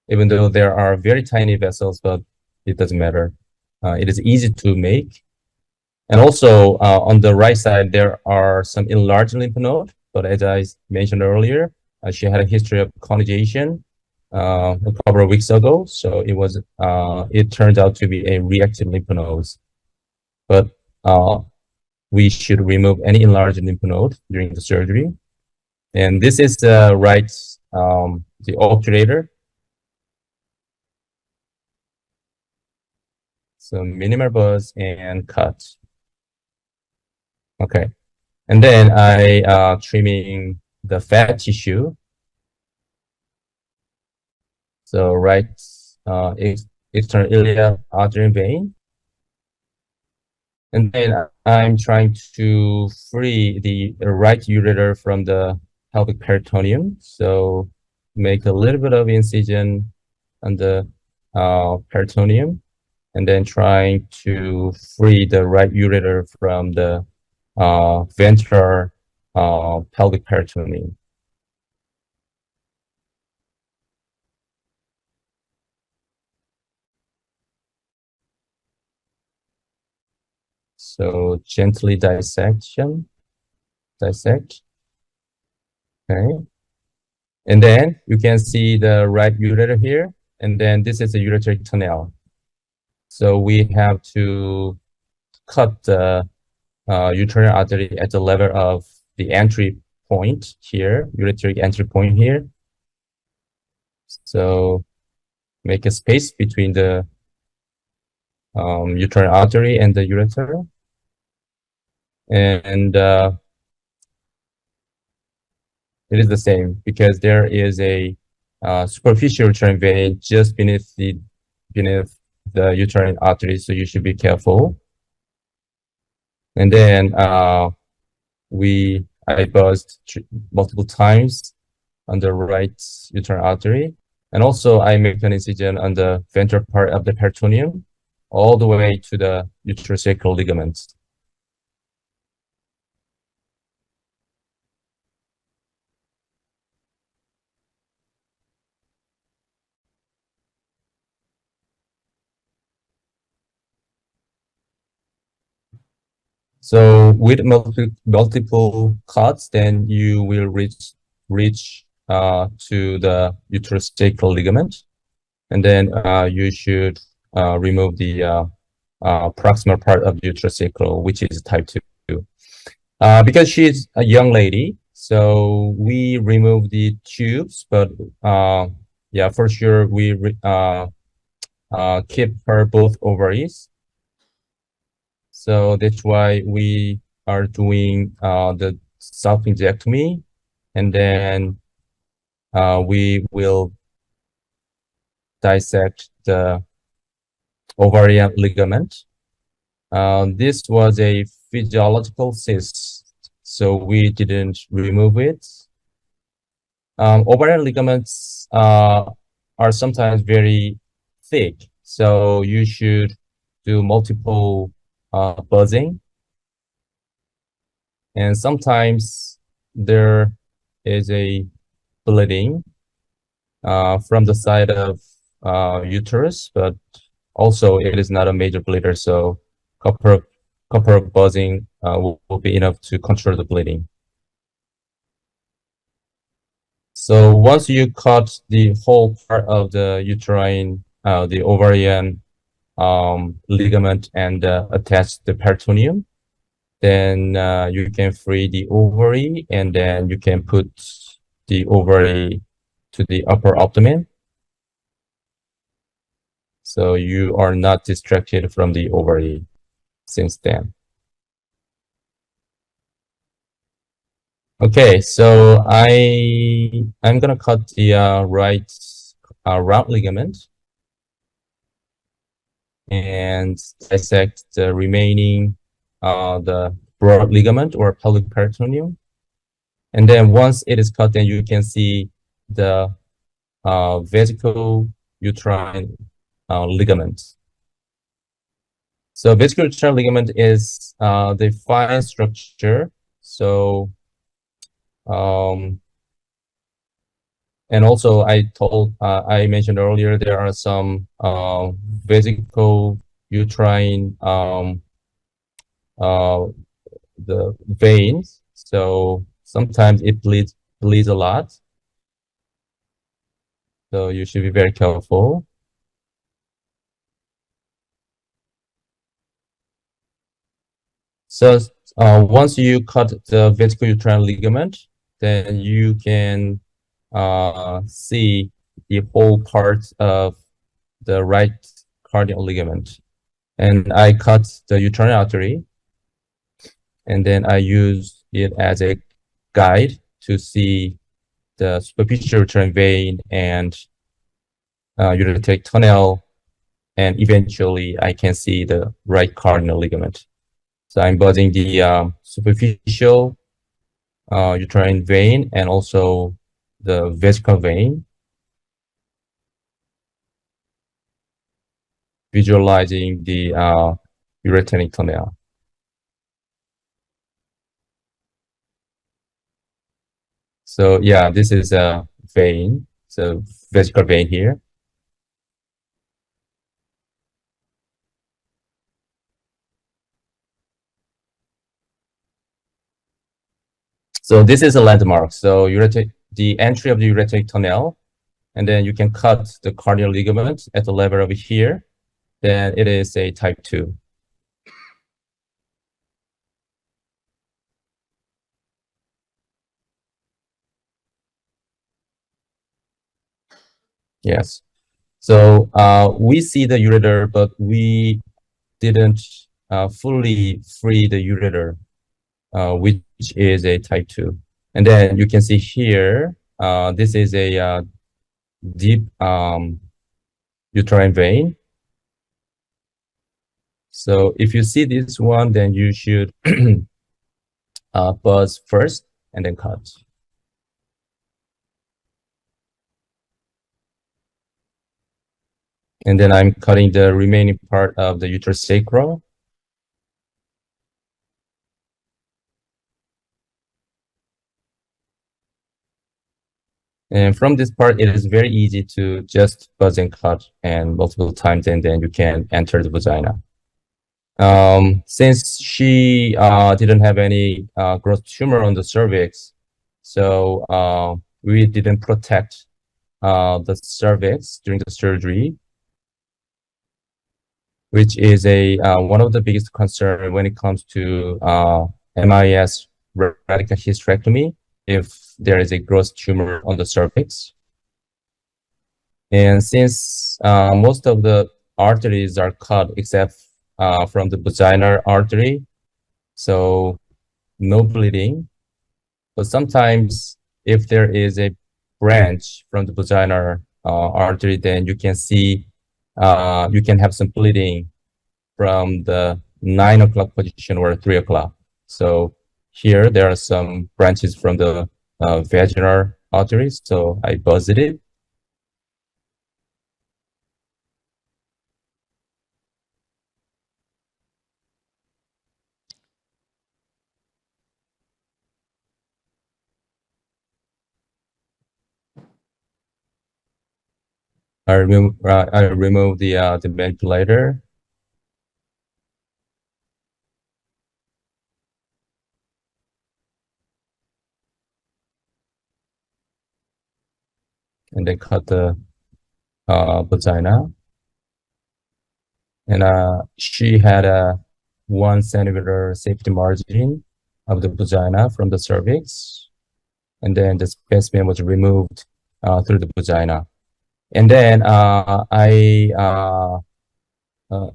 Even though there are very tiny vessels, but it doesn't matter. It is easy to make. And also on the right side, there are some enlarged lymph node. But as I mentioned earlier, she had a history of conjugation a couple of weeks ago. So it turned out to be a reactive lymph nodes. But we should remove any enlarged lymph node during the surgery. And this is the right, the obturator. So minimal buzz and cut. Okay. And then I trimming the fat tissue. So right external iliac artery vein. And then I'm trying to free the right ureter from the pelvic peritoneum. So make a little bit of incision on the peritoneum, and then trying to free the right ureter from the ventral pelvic peritoneum. So gently dissect. Okay. And then you can see the right ureter here. And then this is the ureteric tunnel. So we have to cut the uterine artery at the level of the entry point here, ureteric entry point here. So make a space between the uterine artery and the ureter. And it is the same because there is a superficial uterine vein just beneath the uterine artery, so you should be careful. And then I buzzed multiple times on the right uterine artery, and also I make an incision on the ventral part of the peritoneum, all the way to the uterosacral ligaments. So with multiple cuts, then you will reach to the uterosacral ligament, and then you should remove the proximal part of the uterosacral, which is type 2. Because she's a young lady, so we remove the tubes, but yeah, for sure we keep her both ovaries. So that's why we are doing the salpingectomy, and then we will dissect the ovarian ligament. This was a physiological cyst, so we didn't remove it. Ovarian ligaments are sometimes very thick, so you should do multiple buzzing. And sometimes there is a bleeding from the side of uterus, but also it is not a major bleeder, so couple of buzzing will be enough to control the bleeding. So once you cut the whole part of the uterine, the ovarian ligament and attach the peritoneum, then you can free the ovary, and then you can put the ovary to the upper abdomen. So you are not distracted from the ovary since then. Okay, so I'm gonna cut the right round ligament and dissect the remaining the broad ligament or pelvic peritoneum. And then once it is cut, then you can see the vesical uterine ligament. So vesical uterine ligament is the fine structure. So and also I mentioned earlier, there are some vesical uterine the veins. So sometimes it bleeds a lot. So you should be very careful. So once you cut the vesical uterine ligament, then you can see the whole part of the right cardiac ligament. And I cut the uterine artery, and then I use it as a guide to see the superficial uterine vein and ureteric tunnel, and eventually I can see the right cardinal ligament. So I'm buzzing the superficial uterine vein and also the vesical vein, visualizing the ureteric tunnel. So yeah, this is a vein, so vesical vein here. So this is a landmark. So the entry of the ureteric tunnel, and then you can cut the cardinal ligament at the level over here. Then it is a type 2. Yes. So we see the ureter, but we didn't fully free the ureter, which is a type 2. And then you can see here, this is a deep uterine vein. So if you see this one, then you should buzz first and then cut. And then I'm cutting the remaining part of the uterus sacral. And from this part, it is very easy to just buzz and cut and multiple times, and then you can enter the vagina. Since she didn't have any gross tumor on the cervix, so we didn't protect the cervix during the surgery, which is a one of the biggest concern when it comes to MIS radical hysterectomy, if there is a gross tumor on the cervix. And since most of the arteries are cut except from the vaginal artery, so no bleeding. But sometimes if there is a branch from the vaginal artery, then you can see, you can have some bleeding from the 9 o'clock position or 3 o'clock. So here there are some branches from the vaginal arteries, so I buzzed it. I remove the manipulator. And then cut the vagina. And she had a 1 centimeter safety margin of the vagina from the cervix. And then the specimen was removed through the vagina. And then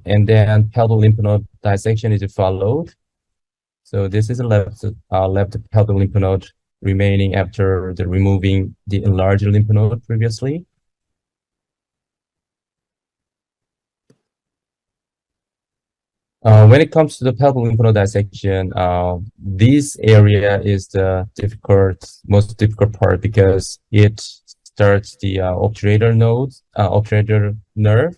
and then pelvic lymph node dissection is followed. So this is a left pelvic lymph node remaining after the removing the enlarged lymph node previously. When it comes to the pelvic lymph node dissection, this area is the most difficult part because it starts the obturator node, obturator nerve,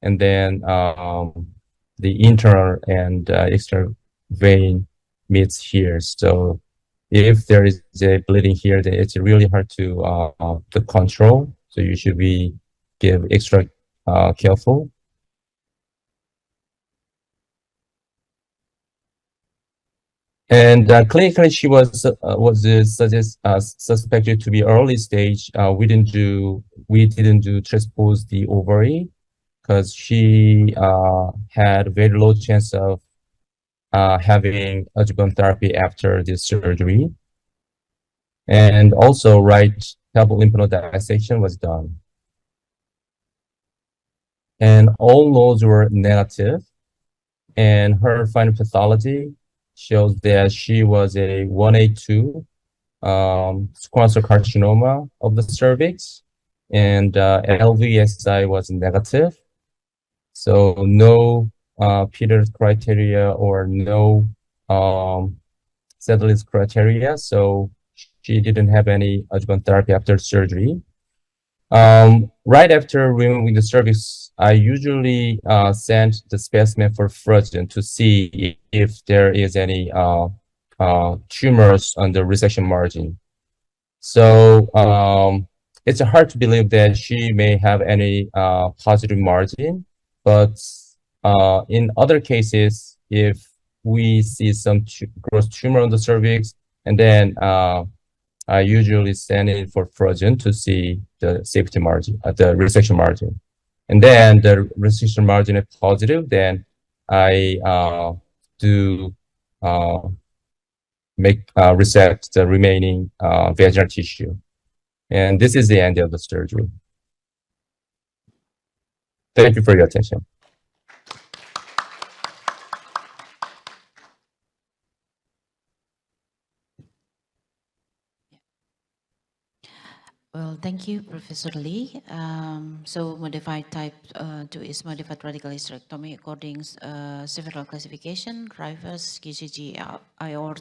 and then the internal and external vein meets here. So if there is a bleeding here, then it's really hard to control. So you should be extra careful. And clinically, she was suspected to be early stage. We didn't do transpose the ovary because she had very low chance of having adjuvant therapy after this surgery. And also, right pelvic lymph node dissection was done. And all nodes were negative. and her final pathology shows that she was a 1A2 squamous cell carcinoma of the cervix, and LVSI was negative. So no Peters criteria or no Sedlitz criteria. So she didn't have any adjuvant therapy after surgery. Right after removing the cervix, I usually send the specimen for frozen to see if there is any tumors on the resection margin. So it's hard to believe that she may have any positive margin, but in other cases, if we see some gross tumor on the cervix, and then I usually send it for frozen to see the safety margin, the resection margin. And then the resection margin is positive, then I do resect the remaining vaginal tissue. And this is the end of the surgery. Thank you for your attention. Well, thank you, Professor Lee. So modified type 2 is modified radical hysterectomy according several classification, Rivers, KCG, IOR,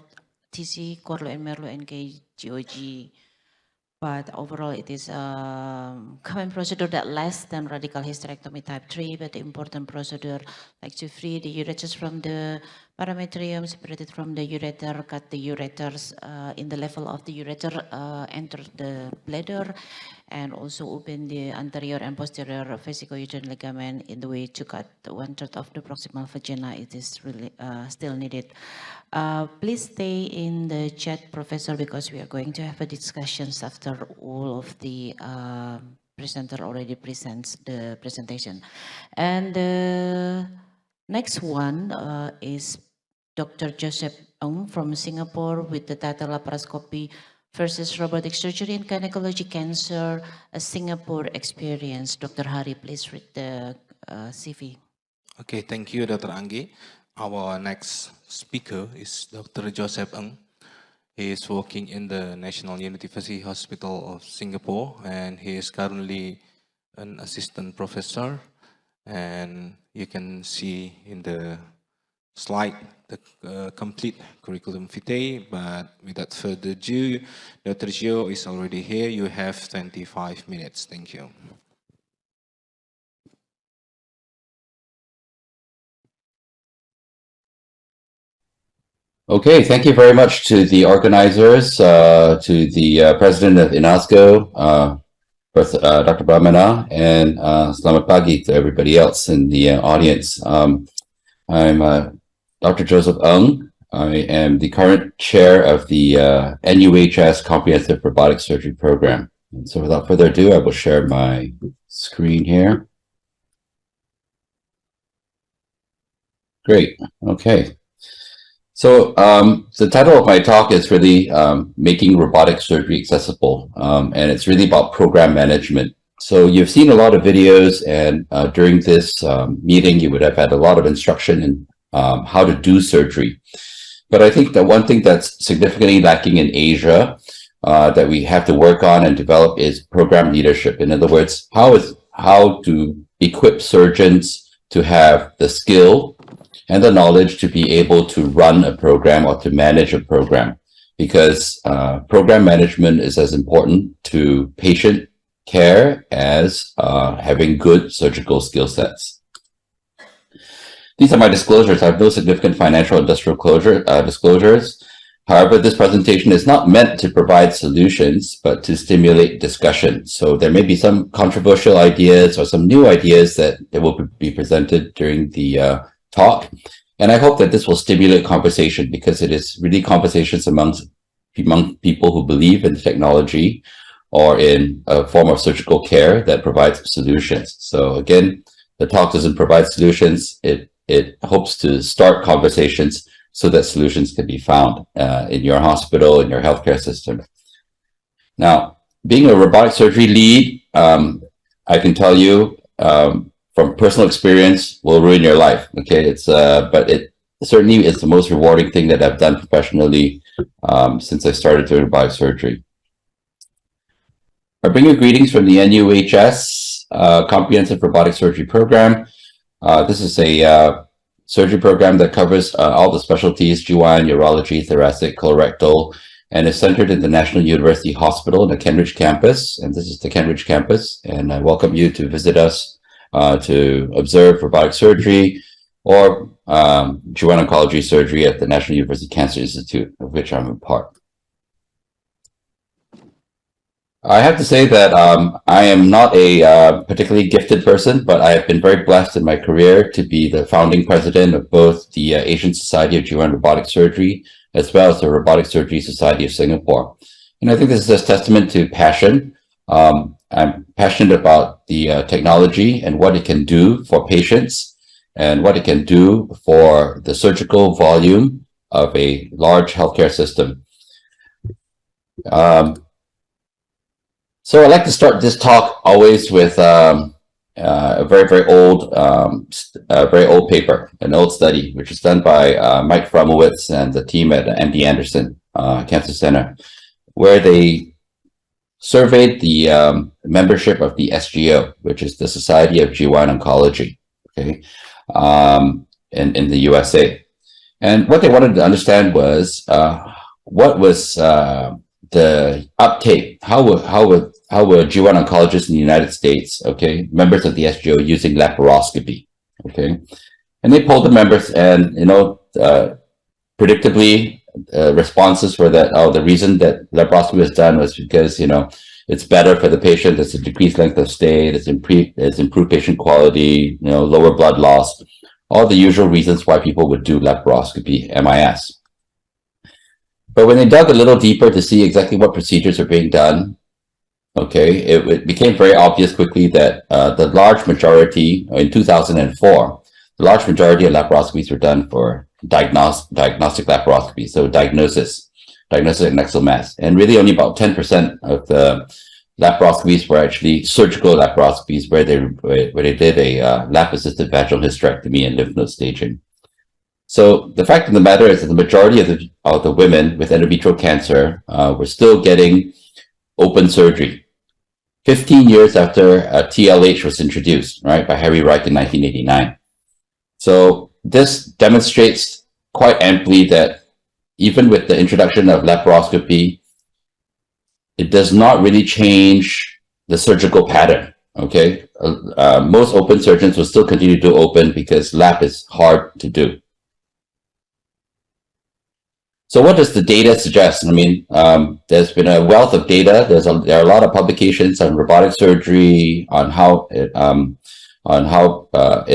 TC, Corlo and Merlo, and KGOG. But overall, it is a common procedure that less than radical hysterectomy type 3, but the important procedure like to free the ureters from the parametrium, separated from the ureter, cut the ureters in the level of the ureter, enter the bladder, and also open the anterior and posterior vesico-uterine ligament in the way to cut 1/3 of the proximal vagina. It is really still needed. Please stay in the chat, Professor, because we are going to have a discussions after all of the presenter already presents the presentation. And the next one is Dr. Joseph Ng from Singapore with the title Laparoscopy versus Robotic Surgery in Gynecology Cancer, a Singapore Experience. Dr. Hari, please read the CV. Okay, thank you, Dr. Anggi. Our next speaker is Dr. Joseph Ng. He is working in the National University Hospital of Singapore, and he is currently an assistant professor. And you can see in the slide the complete curriculum vitae, but without further ado, Dr. Gio is already here. You have 25 minutes. Thank you. Okay, thank you very much to the organizers, to the president of INASCO, Dr. Brahmana, and selamat pagi to everybody else in the audience. I'm Dr. Joseph Ng. I am the current chair of the NUHS Comprehensive Robotic Surgery Program. And so without further ado, I will share my screen here. Great, okay. So the title of my talk is really making robotic surgery accessible, and it's really about program management. So you've seen a lot of videos, and during this meeting, you would have had a lot of instruction in how to do surgery. But I think that one thing that's significantly lacking in Asia that we have to work on and develop is program leadership. In other words, how to equip surgeons to have the skill and the knowledge to be able to run a program or to manage a program, because program management is as important to patient care as having good surgical skill sets. These are my disclosures. I have no significant financial and industrial disclosures. However, this presentation is not meant to provide solutions, but to stimulate discussion. So there may be some controversial ideas or some new ideas that will be presented during the talk. And I hope that this will stimulate conversation, because it is really conversations among people who believe in technology or in a form of surgical care that provides solutions. So again, the talk doesn't provide solutions. It hopes to start conversations so that solutions can be found in your hospital, in your healthcare system. Now, being a robotic surgery lead, I can tell you from personal experience will ruin your life. Okay, it's but it certainly is the most rewarding thing that I've done professionally since I started doing robotic surgery. I bring you greetings from the NUHS Comprehensive Robotic Surgery Program. This is a surgery program that covers all the specialties: GYN, urology, thoracic, colorectal, and is centered in the National University Hospital in the Kentridge campus. And this is the Kentridge campus. And I welcome you to visit us to observe robotic surgery or GYN oncology surgery at the National University Cancer Institute, of which I'm a part. I have to say that I am not a particularly gifted person, but I have been very blessed in my career to be the founding president of both the Asian Society of GYN Robotic Surgery, as well as the Robotic Surgery Society of Singapore. And I think this is a testament to passion. I'm passionate about the technology and what it can do for patients and what it can do for the surgical volume of a large healthcare system. So I'd like to start this talk always with a very old paper, an old study, which was done by Mike Fromowitz and the team at MD Anderson Cancer Center, where they surveyed the membership of the SGO, which is the Society of GYN Oncology, okay, in the USA. And what they wanted to understand was what was the uptake, how were GYN oncologists in the United States, okay, members of the SGO, using laparoscopy, okay? And they polled the members, and, you know, predictably, responses were that, oh, the reason that laparoscopy was done was because, you know, it's better for the patient, there's a decreased length of stay, there's improved patient quality, you know, lower blood loss, all the usual reasons why people would do laparoscopy, MIS. But when they dug a little deeper to see exactly what procedures are being done, okay, it became very obvious quickly that the large majority, in 2004, the large majority of laparoscopies were done for diagnostic laparoscopy, so diagnosis of adnexal mass. And really only about 10% of the laparoscopies were actually surgical laparoscopies where they did a lap-assisted vaginal hysterectomy and lymph node staging. So the fact of the matter is that the majority of the women with endometrial cancer were still getting open surgery 15 years after TLH was introduced, right, by Harry Wright in 1989. So this demonstrates quite amply that even with the introduction of laparoscopy, it does not really change the surgical pattern, okay? Most open surgeons will still continue to do open because lap is hard to do. So what does the data suggest? I mean, there's been a wealth of data. There are a lot of publications on robotic surgery, on how it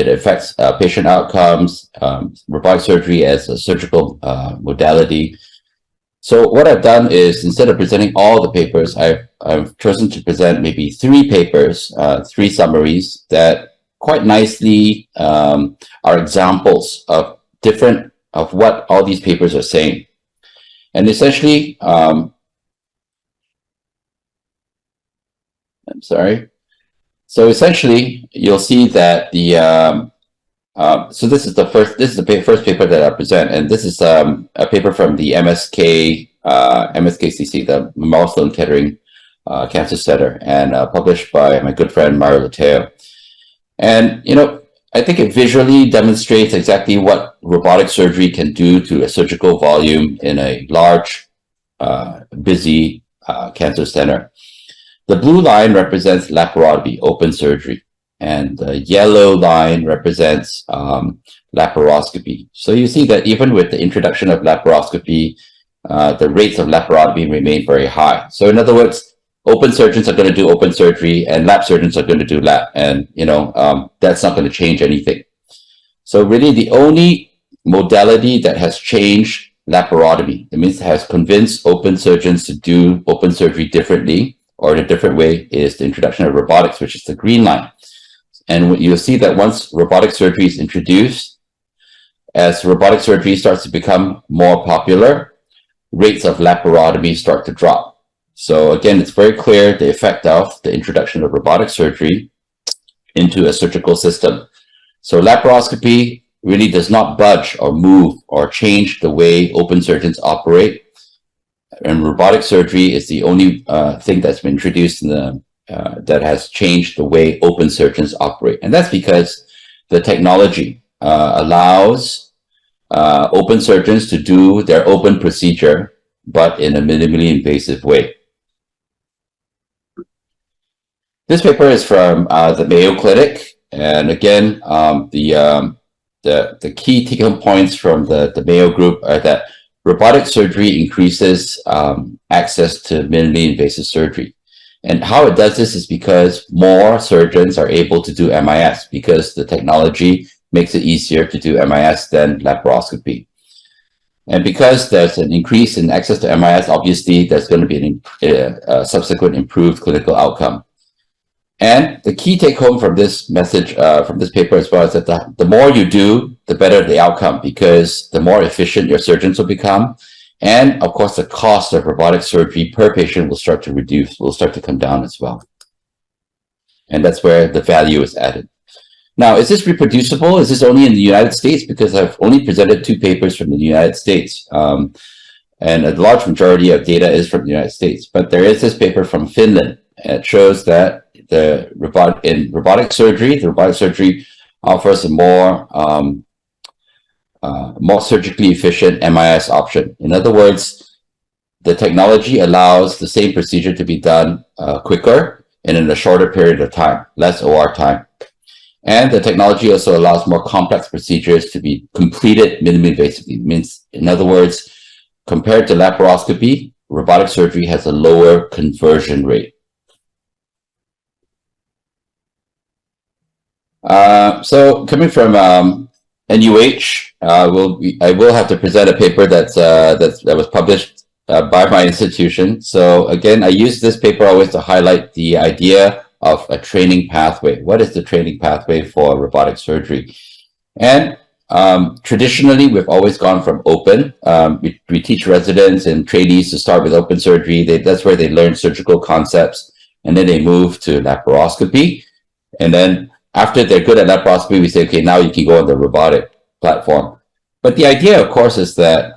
affects patient outcomes, robotic surgery as a surgical modality. So what I've done is, instead of presenting all the papers, I've chosen to present maybe 3 papers, 3 summaries that quite nicely are examples of what all these papers are saying. And essentially, I'm sorry. So essentially, you'll see that the so this is the first paper that I present, and this is a paper from the MSKCC, the Memorial Sloan Kettering Cancer Center, and published by my good friend Mario Lateo. And you know, I think it visually demonstrates exactly what robotic surgery can do to a surgical volume in a large, busy cancer center. The blue line represents laparotomy, open surgery, and the yellow line represents laparoscopy. So you see that even with the introduction of laparoscopy, the rates of laparotomy remain very high. So in other words, open surgeons are going to do open surgery and lap surgeons are going to do lap. And, you know, that's not going to change anything. So really the only modality that has changed laparotomy, it means it has convinced open surgeons to do open surgery differently or in a different way, is the introduction of robotics, which is the green line. And you'll see that once robotic surgery is introduced, as robotic surgery starts to become more popular, rates of laparotomy start to drop. So again, it's very clear the effect of the introduction of robotic surgery into a surgical system. So laparoscopy really does not budge or move or change the way open surgeons operate. And robotic surgery is the only thing that's been introduced in the that has changed the way open surgeons operate. And that's because the technology allows open surgeons to do their open procedure, but in a minimally invasive way. This paper is from the Mayo Clinic. And again, the key take-home points from the Mayo group are that robotic surgery increases access to minimally invasive surgery. And how it does this is because more surgeons are able to do MIS, because the technology makes it easier to do MIS than laparoscopy. And because there's an increase in access to MIS, obviously there's going to be a subsequent improved clinical outcome. And the key take home from this message, from this paper as well, is that the more you do, the better the outcome, because the more efficient your surgeons will become. And of course, the cost of robotic surgery per patient will start to reduce, will start to come down as well. And that's where the value is added. Now, is this reproducible? Is this only in the United States? Because I've only presented 2 papers from the United States. And a large majority of data is from the United States. But there is this paper from Finland. It shows that in robotic surgery, the robotic surgery offers a more surgically efficient MIS option. In other words, the technology allows the same procedure to be done quicker and in a shorter period of time, less OR time. And the technology also allows more complex procedures to be completed minimally invasively. It means, in other words, compared to laparoscopy, robotic surgery has a lower conversion rate. So coming from NUH, I will have to present a paper that was published by my institution. So again, I use this paper always to highlight the idea of a training pathway. What is the training pathway for robotic surgery? And traditionally, we've always gone from open. We teach residents and trainees to start with open surgery. That's where they learn surgical concepts, and then they move to laparoscopy. And then after they're good at laparoscopy, we say, okay, now you can go on the robotic platform. But the idea, of course, is that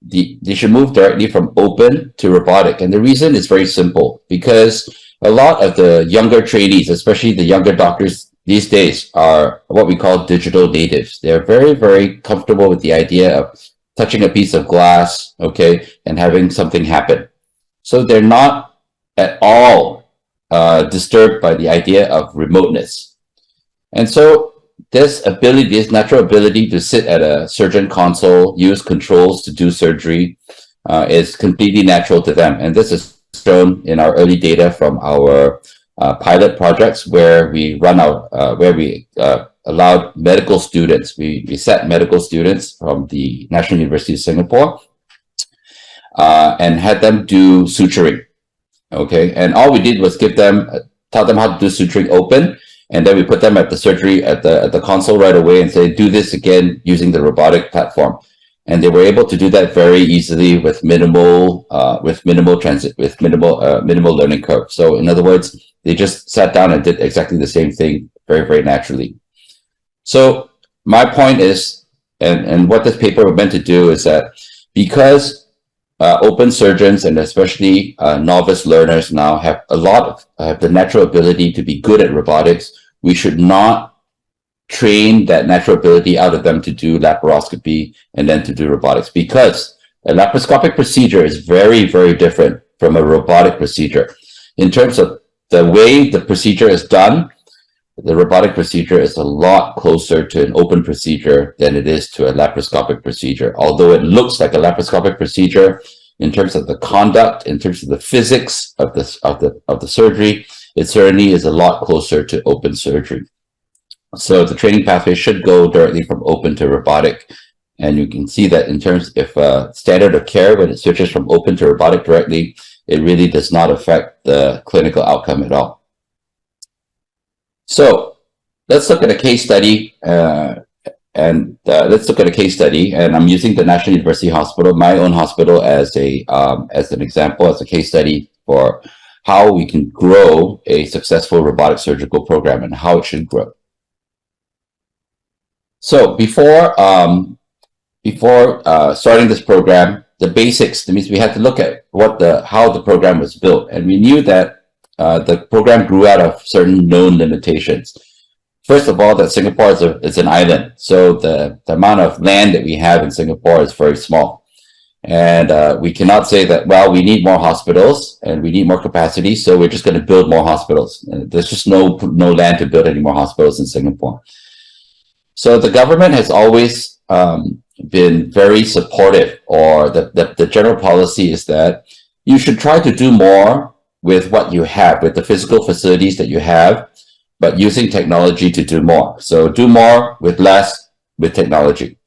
they should move directly from open to robotic. And the reason is very simple, because a lot of the younger trainees, especially the younger doctors these days, are what we call digital natives. They're very, very comfortable with the idea of touching a piece of glass, okay, and having something happen. So they're not at all disturbed by the idea of remoteness. And so this ability, this natural ability to sit at a surgeon console, use controls to do surgery, is completely natural to them. And this is shown in our early data from our pilot projects, where we run out, allowed medical students. We set medical students from the National University of Singapore and had them do suturing. Okay, and all we did was taught them how to do suturing open, and then we put them at the surgery at the console right away and say, do this again using the robotic platform. And they were able to do that very easily with minimal learning curve. So in other words, they just sat down and did exactly the same thing very, very naturally. So my point is, and what this paper was meant to do is that because open surgeons and especially novice learners now have the natural ability to be good at robotics, we should not train that natural ability out of them to do laparoscopy and then to do robotics, because a laparoscopic procedure is very, very different from a robotic procedure. In terms of the way the procedure is done, the robotic procedure is a lot closer to an open procedure than it is to a laparoscopic procedure. Although it looks like a laparoscopic procedure, in terms of the conduct, in terms of the physics of the surgery, it certainly is a lot closer to open surgery. So the training pathway should go directly from open to robotic. And you can see that in terms of standard of care, when it switches from open to robotic directly, it really does not affect the clinical outcome at all. So let's look at a case study. And I'm using the National University Hospital, my own hospital, as an example, as a case study for how we can grow a successful robotic surgical program and how it should grow. So before starting this program, the basics, that means we had to look at how the program was built. And we knew that the program grew out of certain known limitations. First of all, that Singapore is an island. So the amount of land that we have in Singapore is very small. And we cannot say that, well, we need more hospitals and we need more capacity, so we're just going to build more hospitals. There's just no land to build any more hospitals in Singapore. So the government has always been very supportive, or the general policy is that you should try to do more with what you have, with the physical facilities that you have, but using technology to do more. So do more with less with technology.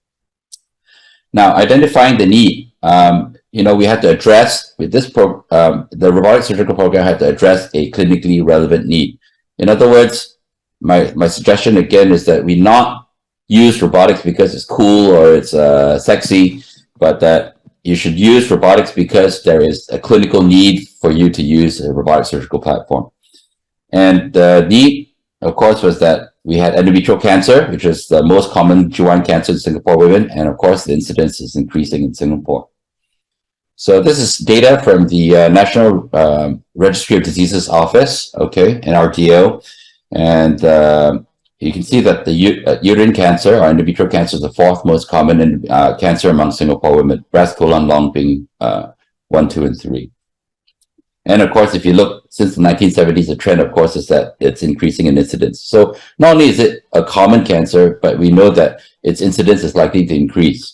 Now, identifying the need, we had to address with this the robotic surgical program had to address a clinically relevant need. In other words, my suggestion again is that we not use robotics because it's cool or it's sexy, but that you should use robotics because there is a clinical need for you to use a robotic surgical platform. And the need, of course, was that we had endometrial cancer, which is the most common GYN cancer in Singapore women, and of course the incidence is increasing in Singapore. So this is data from the National Registry of Diseases Office, okay, NRDO, and you can see that the uterine cancer or endometrial cancer is the fourth most common cancer among Singapore women, breast, colon, lung being 1, 2, and 3. And of course, if you look since the 1970s, the trend, of course, is that it's increasing in incidence. So not only is it a common cancer, but we know that its incidence is likely to increase.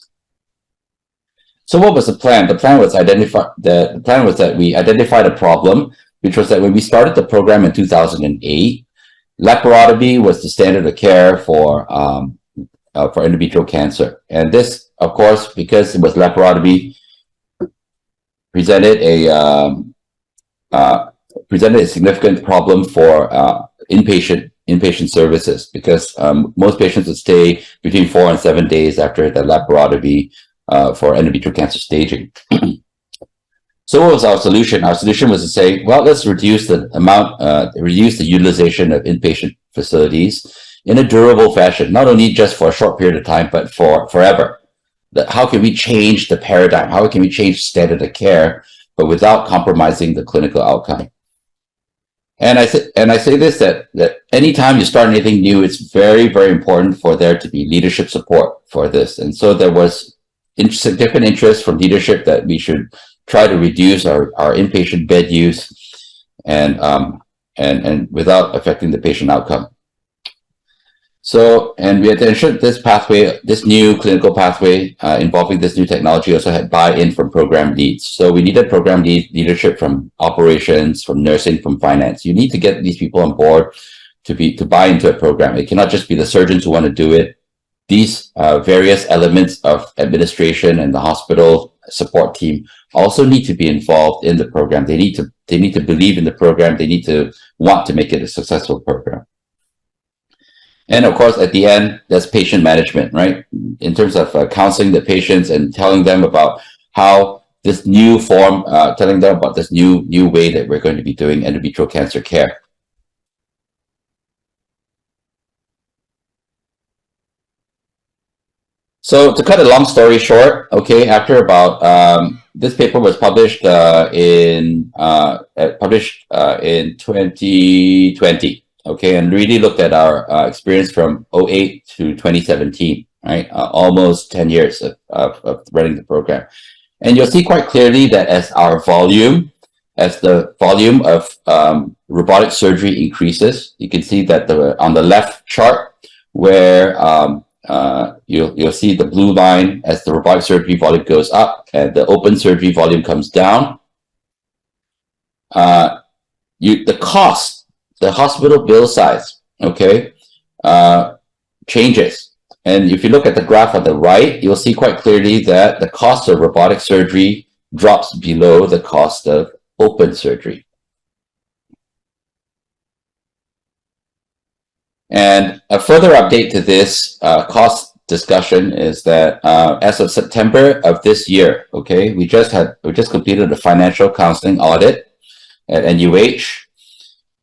So what was the plan? The plan was that we identified a problem, which was that when we started the program in 2008, laparotomy was the standard of care for endometrial cancer. And this, of course, because it was laparotomy, presented a significant problem for inpatient services, because most patients would stay between 4 and 7 days after the laparotomy for endometrial cancer staging. So what was our solution? Our solution was to say, well, let's reduce the utilization of inpatient facilities in a durable fashion, not only just for a short period of time, but for forever. How can we change the paradigm? How can we change standard of care, but without compromising the clinical outcome? And I say this, that anytime you start anything new, it's very, very important for there to be leadership support for this. And so there was significant interest from leadership that we should try to reduce our inpatient bed use and without affecting the patient outcome. So, and we had to ensure this pathway, this new clinical pathway involving this new technology, also had buy-in from program leads. So we needed program leadership from operations, from nursing, from finance. You need to get these people on board to buy into a program. It cannot just be the surgeons who want to do it. These various elements of administration and the hospital support team also need to be involved in the program. They need to believe in the program. They need to want to make it a successful program. And of course, at the end, there's patient management, right? In terms of counseling the patients and telling them about how this new form, telling them about this new way that we're going to be doing endometrial cancer care. So to cut a long story short, okay, after about this paper was published in 2020, okay, and really looked at our experience from 2008 to 2017, right? Almost 10 years of running the program, and you'll see quite clearly that as the volume of robotic surgery increases, you can see that on the left chart where you'll see the blue line as the robotic surgery volume goes up and the open surgery volume comes down. The cost, the hospital bill size, okay, changes. And if you look at the graph on the right, you'll see quite clearly that the cost of robotic surgery drops below the cost of open surgery. And a further update to this cost discussion is that as of September of this year, okay, we just completed a financial counseling audit at NUH.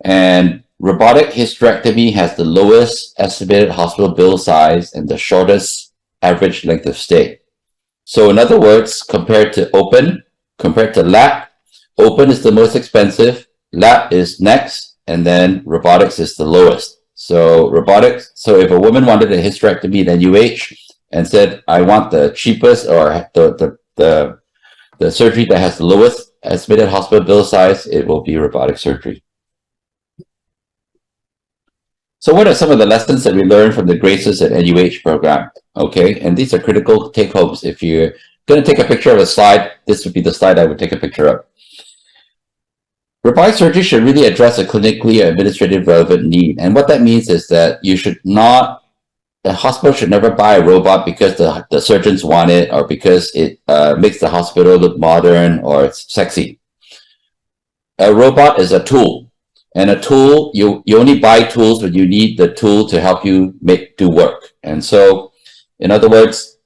And robotic hysterectomy has the lowest estimated hospital bill size and the shortest average length of stay. So in other words, compared to LAP, open is the most expensive, LAP is next, and then robotics is the lowest. So if a woman wanted a hysterectomy at NUH and said, I want the cheapest or the surgery that has the lowest estimated hospital bill size, it will be robotic surgery. So what are some of the lessons that we learned from the Graces at NUH program? Okay, and these are critical take-homes. If you're going to take a picture of a slide, this would be the slide I would take a picture of. Robotic surgery should really address a clinically or administrative relevant need. And what that means is that the hospital should never buy a robot because the surgeons want it or because it makes the hospital look modern or it's sexy. A robot is a tool. And a tool, you only buy tools when you need the tool to help you do work. And so, in other words,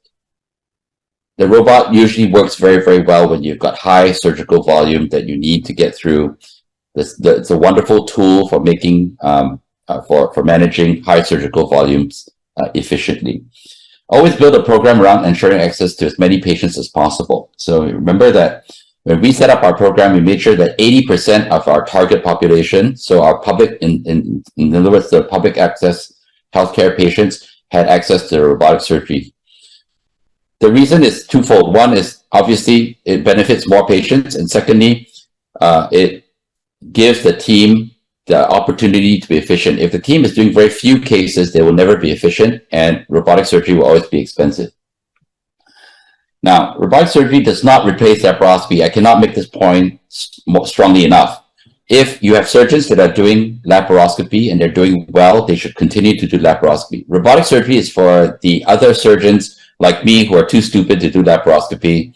the robot usually works very, very well when you've got high surgical volume that you need to get through. It's a wonderful tool for making for managing high surgical volumes efficiently. Always build a program around ensuring access to as many patients as possible. So remember that when we set up our program, we made sure that 80% of our target population, so our public, in other words, the public access healthcare patients, had access to robotic surgery. The reason is twofold. One is obviously it benefits more patients, and secondly, it gives the team the opportunity to be efficient. If the team is doing very few cases, they will never be efficient, and robotic surgery will always be expensive. Now, robotic surgery does not replace laparoscopy. I cannot make this point more strongly enough. If you have surgeons that are doing laparoscopy and they're doing well, they should continue to do laparoscopy. Robotic surgery is for the other surgeons like me who are too stupid to do laparoscopy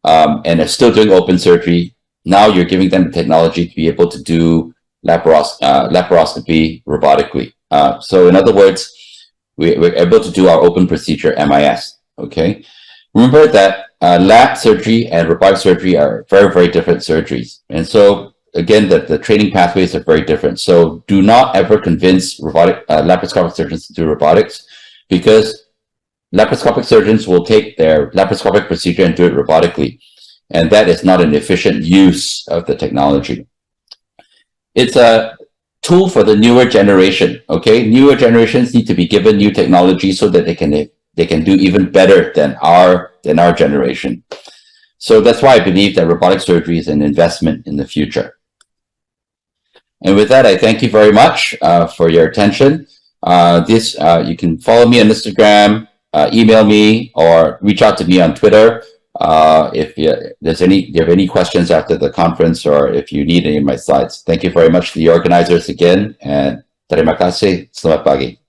and are still doing open surgery. Now you're giving them the technology to be able to do laparoscopy robotically. So in other words, we're able to do our open procedure MIS, okay? Remember that lap surgery and robotic surgery are very, very different surgeries. And so, again, the training pathways are very different. So do not ever convince laparoscopic surgeons to do robotics, because laparoscopic surgeons will take their laparoscopic procedure and do it robotically. And that is not an efficient use of the technology. It's a tool for the newer generation, okay? Newer generations need to be given new technology so that they can do even better than our generation. So that's why I believe that robotic surgery is an investment in the future. And with that, I thank you very much for your attention. You can follow me on Instagram, email me, or reach out to me on Twitter if you have any questions after the conference, or if you need any of my slides. Thank you very much to the organizers again, and terima kasih. Selamat pagi.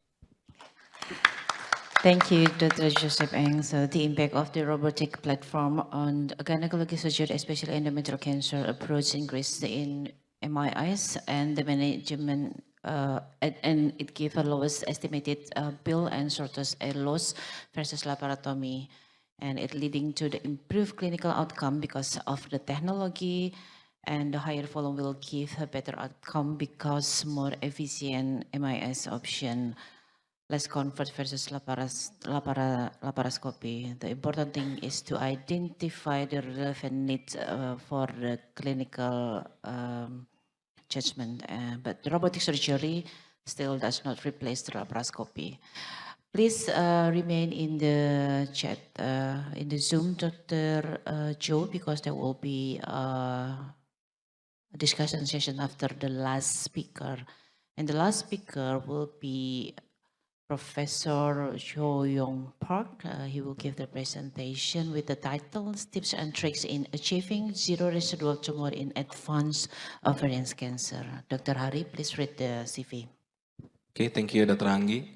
Thank you, Dr. Joseph Eng. So the impact of the robotic platform on gynecology surgery, especially endometrial cancer approach, increase in MIS and the management, and it gives a lowest estimated bill and shortest loss versus laparotomy, and it leading to the improved clinical outcome because of the technology, and the higher volume will give a better outcome because more efficient MIS option. Less comfort versus laparoscopy. The important thing is to identify the relevant needs for the clinical judgment. But the robotic surgery still does not replace the laparoscopy. Please remain in the chat, in the Zoom, Dr. Joe, because there will be a discussion session after the last speaker. And the last speaker will be Professor Jo Yong Park. He will give the presentation with the title, Tips and Tricks in Achieving Zero Residual Tumor in Advanced Ovarian Cancer. Dr. Hari, please read the CV. Okay, thank you, Dr. Anggi.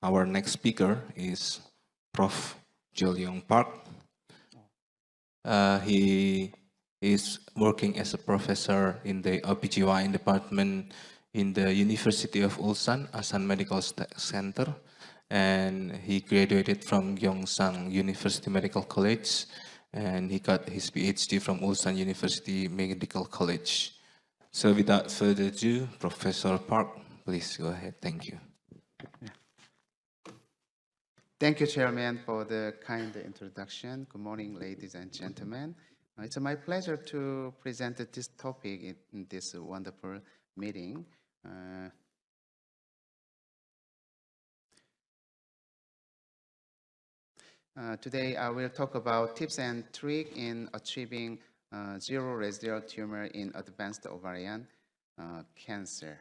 Our next speaker is Prof. Jo Yong Park. He is working as a professor in the OBGYN department in the University of Ulsan, Asan Medical Center, and he graduated from Gyeongsang University Medical College, and he got his PhD from Ulsan University Medical College. So without further ado, Professor Park, please go ahead. Thank you. Thank you, Chairman, for the kind introduction. Good morning, ladies and gentlemen. It's my pleasure to present this topic in this wonderful meeting. Today, I will talk about tips and tricks in achieving zero residual tumor in advanced ovarian cancer.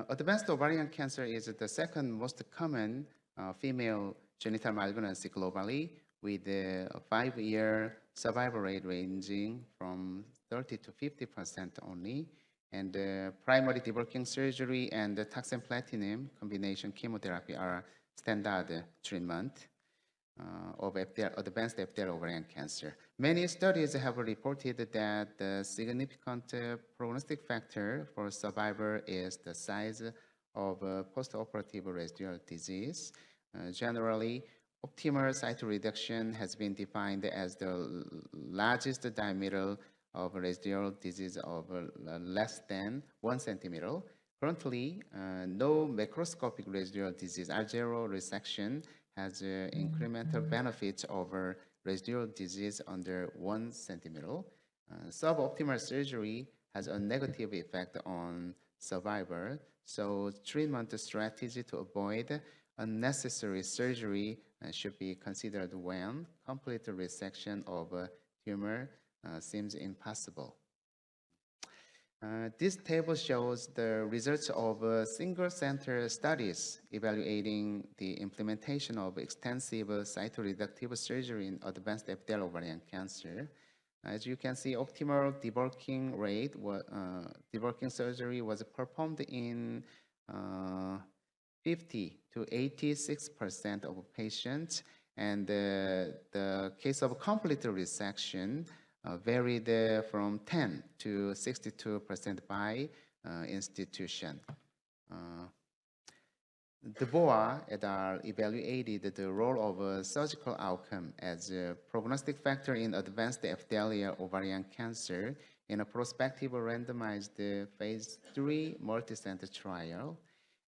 Advanced ovarian cancer is the second most common female genital malignancy globally, with a 5-year survival rate ranging from 30 to 50% only. And primary debulking surgery and the taxane platinum combination chemotherapy are standard treatment of advanced FDR ovarian cancer. Many studies have reported that the significant prognostic factor for survivor is the size of postoperative residual disease. Generally, optimal site reduction has been defined as the largest diameter of residual disease of less than 1 centimeter. Currently, no macroscopic residual disease, R0 resection, has incremental benefits over residual disease under 1 centimeter. Suboptimal surgery has a negative effect on survivor, so treatment strategy to avoid unnecessary surgery should be considered when complete resection of a tumor seems impossible. This table shows the results of single-center studies evaluating the implementation of extensive cytoreductive surgery in advanced epithelial ovarian cancer. As you can see, optimal debulking rate, debulking surgery was performed in 50 to 86% of patients, and the case of complete resection varied from 10 to 62% by institution. Dubois et al. Evaluated the role of surgical outcome as a prognostic factor in advanced epithelial ovarian cancer in a prospective randomized phase 3 multicenter trial.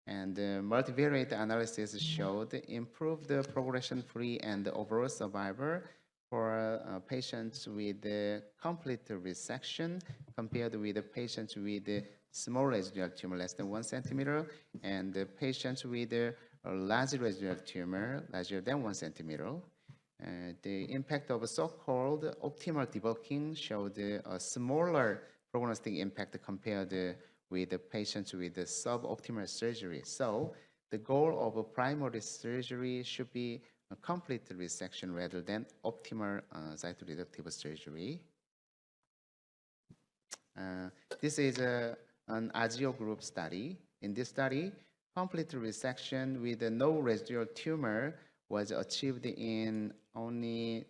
And multivariate analysis showed improved progression-free and overall survival for patients with complete resection compared with patients with small residual tumor less than 1 centimeter and patients with a large residual tumor larger than 1 centimeter. The impact of so-called optimal debulking showed a smaller prognostic impact compared with the patients with the suboptimal surgery. So the goal of primary surgery should be a complete resection rather than optimal cytoreductive surgery. This is an AGIO group study. In this study, complete resection with no residual tumor was achieved in only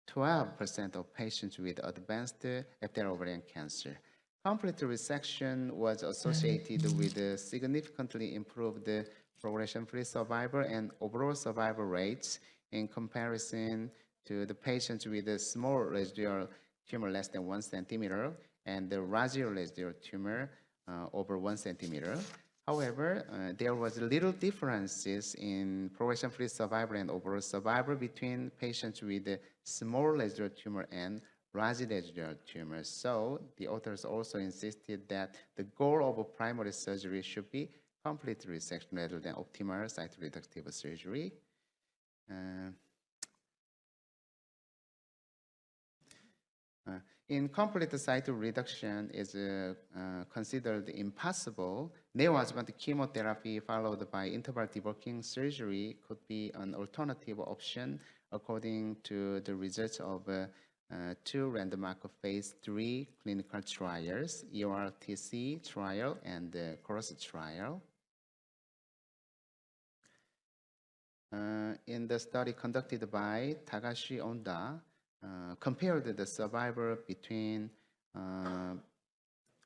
12% of patients with advanced epithelial ovarian cancer. Complete resection was associated with significantly improved progression-free survival and overall survival rates in comparison to the patients with a small residual tumor less than 1 centimeter and the radial residual tumor over 1 centimeter. However, there was little differences in progression-free survival and overall survival between patients with a small residual tumor and large residual tumors. So the authors also insisted that the goal of primary surgery should be complete resection rather than optimal cytoreductive surgery. In complete cytoreduction is considered impossible, neoadjuvant chemotherapy followed by interval debulking surgery could be an alternative option according to the results of 2 randomized phase 3 clinical trials, EORTC trial and the CROSS trial. In the study conducted by Takashi Onda, compared the survival between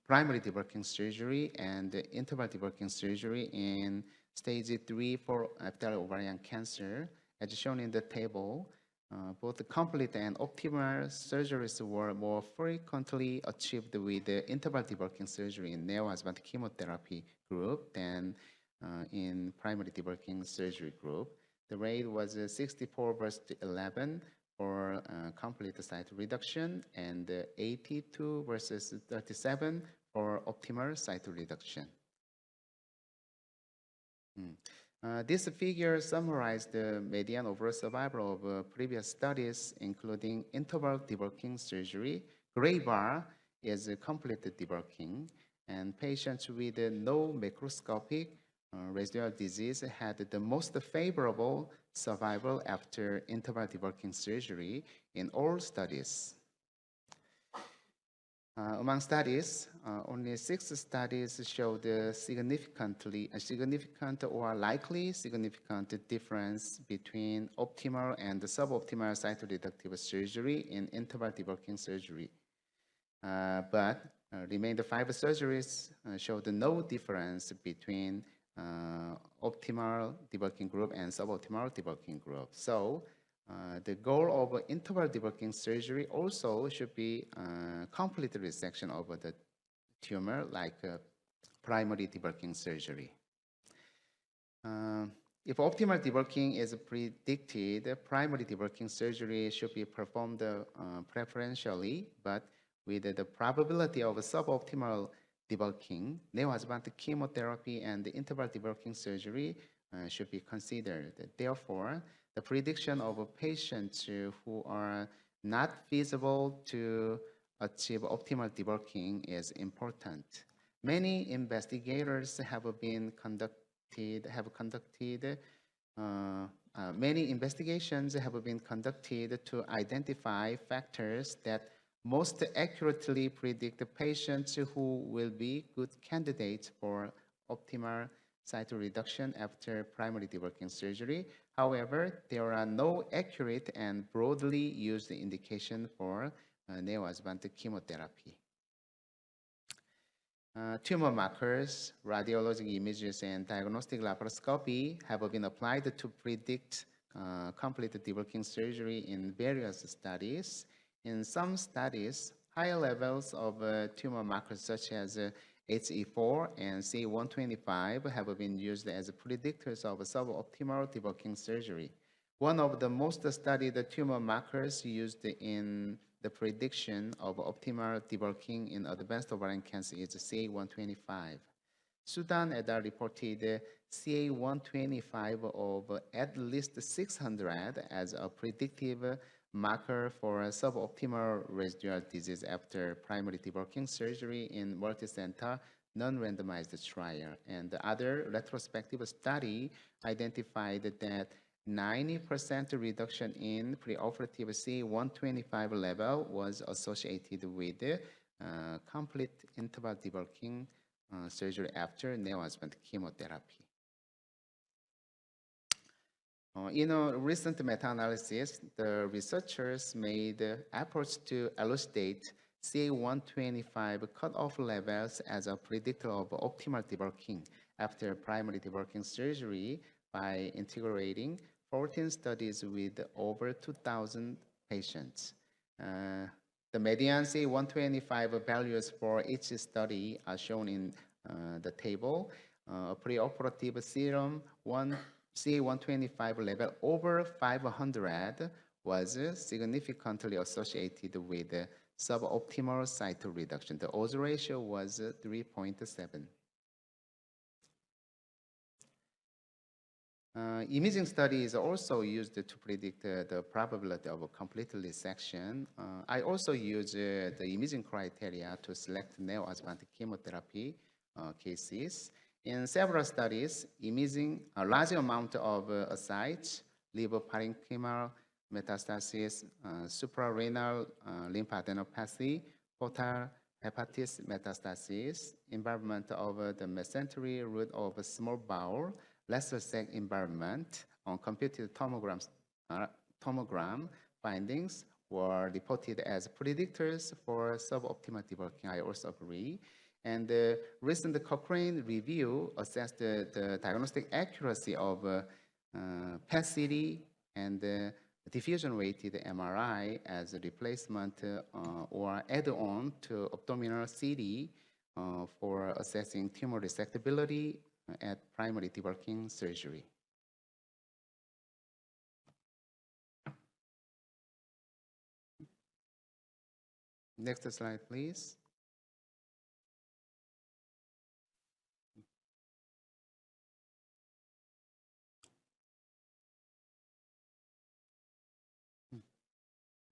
primary debulking surgery and interval debulking surgery in stage 3 for epithelial ovarian cancer As shown in the table, both the complete and optimal surgeries were more frequently achieved with the interval debulking surgery in neoadjuvant chemotherapy group than in primary debulking surgery group. The rate was 64 versus 11 for complete site reduction and 82 versus 37 for optimal site reduction. This figure summarizes the median overall survival of previous studies, including interval debulking surgery. Gray bar is complete debulking, and patients with no macroscopic residual disease had the most favorable survival after interval debulking surgery in all studies. Among studies, only 6 studies showed significant or likely significant difference between optimal and suboptimal cytoreductive surgery in interval debulking surgery. But remaining 5 surgeries showed no difference between optimal debulking group and suboptimal debulking group. So the goal of interval debulking surgery also should be complete resection of the tumor, like primary debulking surgery. If optimal debulking is predicted, primary debulking surgery should be performed preferentially, but with the probability of suboptimal debulking, neoadjuvant chemotherapy and interval debulking surgery should be considered. Therefore, the prediction of patients who are not feasible to achieve optimal debulking is important. Many investigators have conducted many investigations have been conducted to identify factors that most accurately predict the patients who will be good candidates for optimal cytoreduction after primary debulking surgery. However, there are no accurate and broadly used indication for neoadjuvant chemotherapy. Tumor markers, radiologic images, and diagnostic laparoscopy have been applied to predict complete debulking surgery in various studies. In some studies, higher levels of tumor markers such as HE4 and CA125 have been used as predictors of suboptimal debulking surgery. One of the most studied tumor markers used in the prediction of optimal debulking in advanced ovarian cancer is CA125. Sudan et al. Reported CA125 of at least 600 as a predictive marker for suboptimal residual disease after primary debulking surgery in multicenter non-randomized trial. And the other retrospective study identified that 90% reduction in preoperative CA125 level was associated with complete interval debulking surgery after neoadjuvant chemotherapy. In a recent meta-analysis, the researchers made efforts to elucidate CA125 cutoff levels as a predictor of optimal debulking after primary debulking surgery by integrating 14 studies with over 2,000 patients. The median CA125 values for each study are shown in the table. Preoperative serum CA125 level over 500 was significantly associated with suboptimal cytoreduction. The odds ratio was 3.7. Imaging study is also used to predict the probability of a complete resection. I also use the imaging criteria to select neoadjuvant chemotherapy cases. In several studies, imaging a large amount of ascites, liver parenchymal metastasis, suprarenal lymphadenopathy, portal hepatitis metastasis, involvement of the mesentery root of small bowel, lesser sac involvement on computed tomogram findings were reported as predictors for suboptimal debulking. I also agree. And the recent Cochrane review assessed the diagnostic accuracy of PET-CT and diffusion-weighted MRI as a replacement or add-on to abdominal CT for assessing tumor resectability at primary debulking surgery. Next slide, please.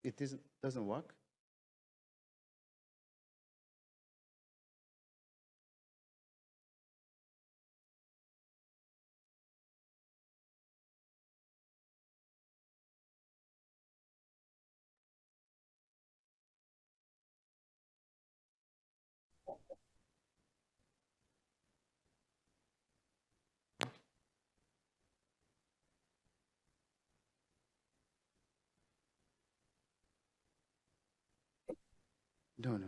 It doesn't work? No, no.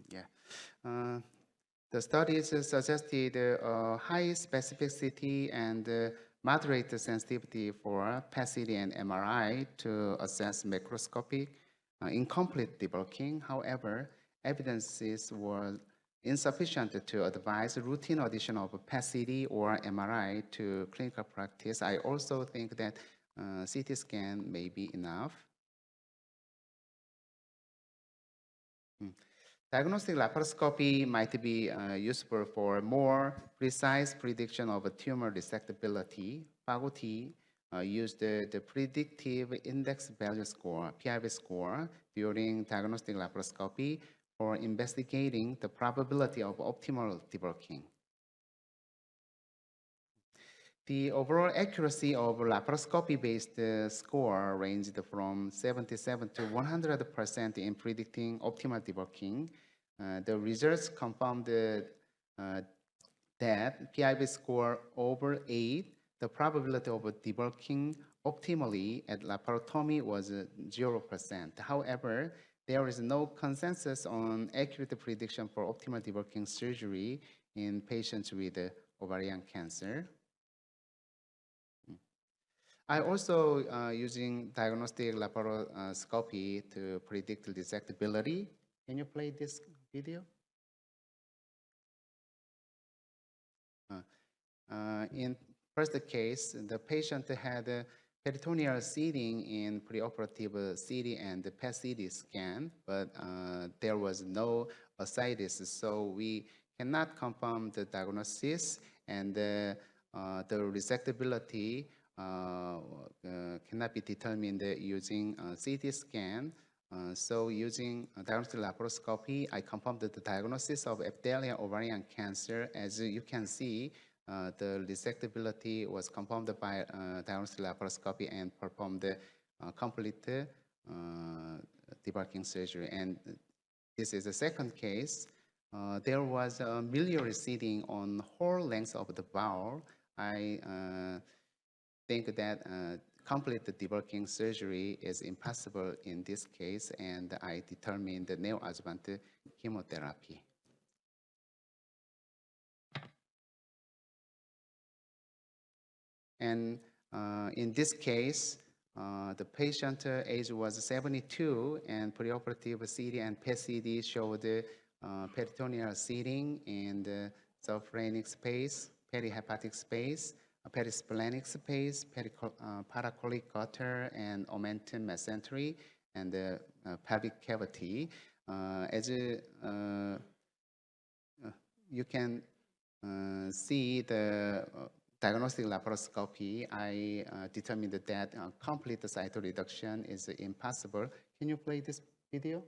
Yeah. The studies suggested high specificity and moderate sensitivity for PET-CT and MRI to assess macroscopic incomplete debulking. However, evidences were insufficient to advise routine addition of PET-CT or MRI to clinical practice. I also think that CT scan may be enough. Diagnostic laparoscopy might be useful for more precise prediction of tumor resectability. Faculty used the predictive index value score, PIV score, during diagnostic laparoscopy for investigating the probability of optimal debulking. The overall accuracy of laparoscopy-based score ranged from 77 to 100% in predicting optimal debulking. The results confirmed that PIV score over 8, the probability of debulking optimally at laparotomy was 0%. However, there is no consensus on accurate prediction for optimal debulking surgery in patients with ovarian cancer. I also using diagnostic laparoscopy to predict resectability. Can you play this video? In first case, the patient had peritoneal seeding in preoperative CT and PET-CT scan, but there was no ascites, so we cannot confirm the diagnosis, and the resectability cannot be determined using CT scan. So using diagnostic laparoscopy, I confirmed the diagnosis of epithelial ovarian cancer. As you can see, the resectability was confirmed by diagnostic laparoscopy and performed complete debulking surgery. And this is the second case. There was a miliary seeding on whole length of the bowel. I think that complete debulking surgery is impossible in this case, and I determined the neoadjuvant chemotherapy. And in this case, the patient age was 72, and preoperative CT and PET-CT showed peritoneal seeding and subphrenic space, perihepatic space, perisplenic space, paracolic gutter, and omentum mesentery, and the pelvic cavity. As you can see the diagnostic laparoscopy, I determined that complete cytoreduction is impossible. Can you play this video?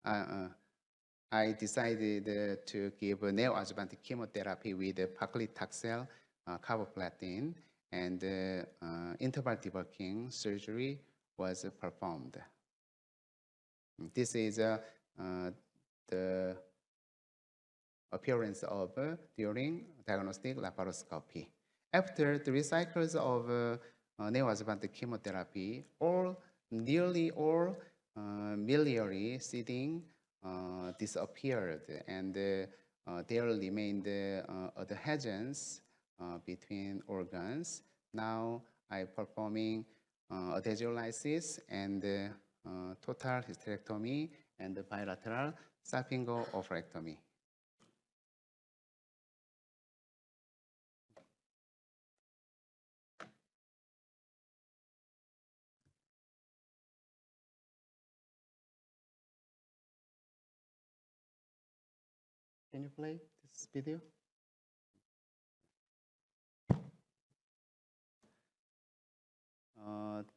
I decided to give a neoadjuvant chemotherapy with paclitaxel, carboplatin, and interval debulking surgery was performed. This is the appearance of during diagnostic laparoscopy. After 3 cycles of neoadjuvant chemotherapy, nearly all miliary seeding disappeared, and there remained adhesions between organs. Now I'm performing adhesiolysis and total hysterectomy and bilateral salpingo-oophorectomy. Can you play this video?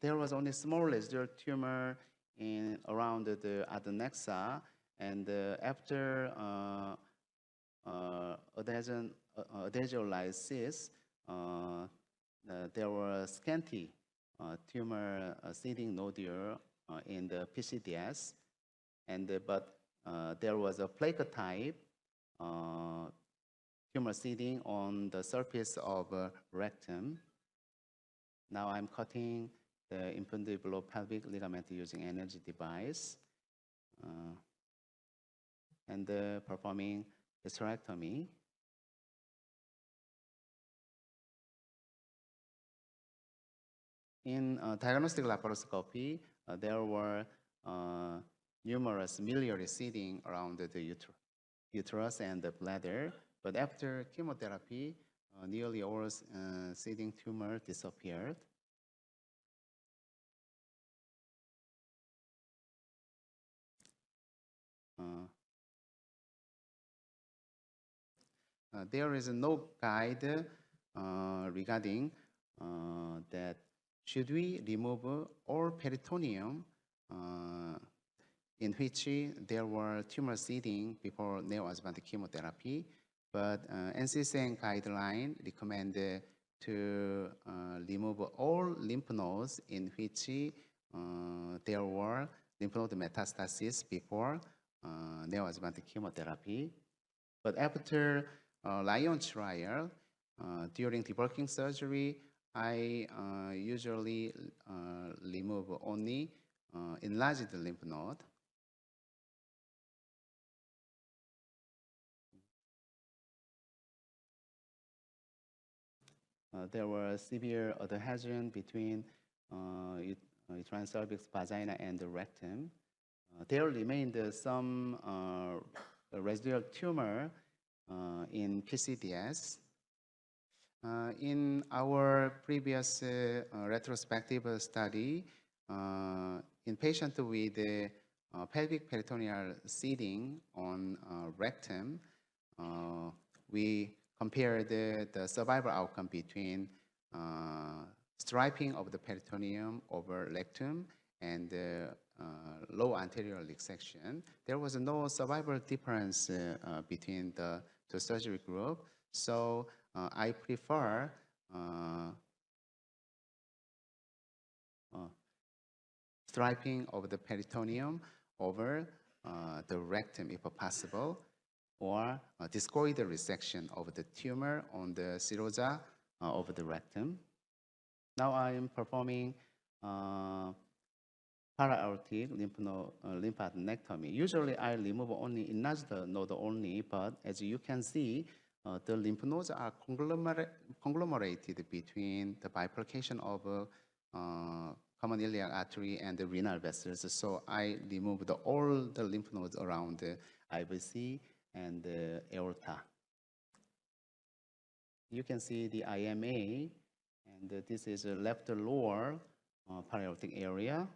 There was only small residual tumor in around the adnexa, and after adhesiolysis, there were scanty tumor seeding nodule in the PCDS, and but there was a plaque type tumor seeding on the surface of rectum. Now I'm cutting the infundibulopelvic ligament using energy device and performing hysterectomy. In diagnostic laparoscopy, there were numerous miliary seeding around the uterus and the bladder, but after chemotherapy, nearly all seeding tumor disappeared. There is no guide regarding that should we remove all peritoneum in which there were tumor seeding before neoadjuvant chemotherapy, but NCCN guideline recommend to remove all lymph nodes in which there were lymph node metastasis before neoadjuvant chemotherapy. But after Lion trial, during debulking surgery, I usually remove only enlarged lymph node. There were severe adhesion between uterine cervix, vagina, and the rectum. There remained some residual tumor in PCDS. In our previous retrospective study, in patients with pelvic peritoneal seeding on rectum, we compared the survival outcome between striping of the peritoneum over rectum and low anterior leak section. There was no survival difference between the two surgery group, so I prefer striping of the peritoneum over the rectum if possible, or discoid resection of the tumor on the serosa of the rectum. Now I am performing para-aortic lymphadenectomy. Usually I remove only enlarged node only, but as you can see, the lymph nodes are conglomerated between the bifurcation of common iliac artery and the renal vessels. So I removed all the lymph nodes around the IVC and the aorta. You can see the IMA, and this is a left lower para-aortic area.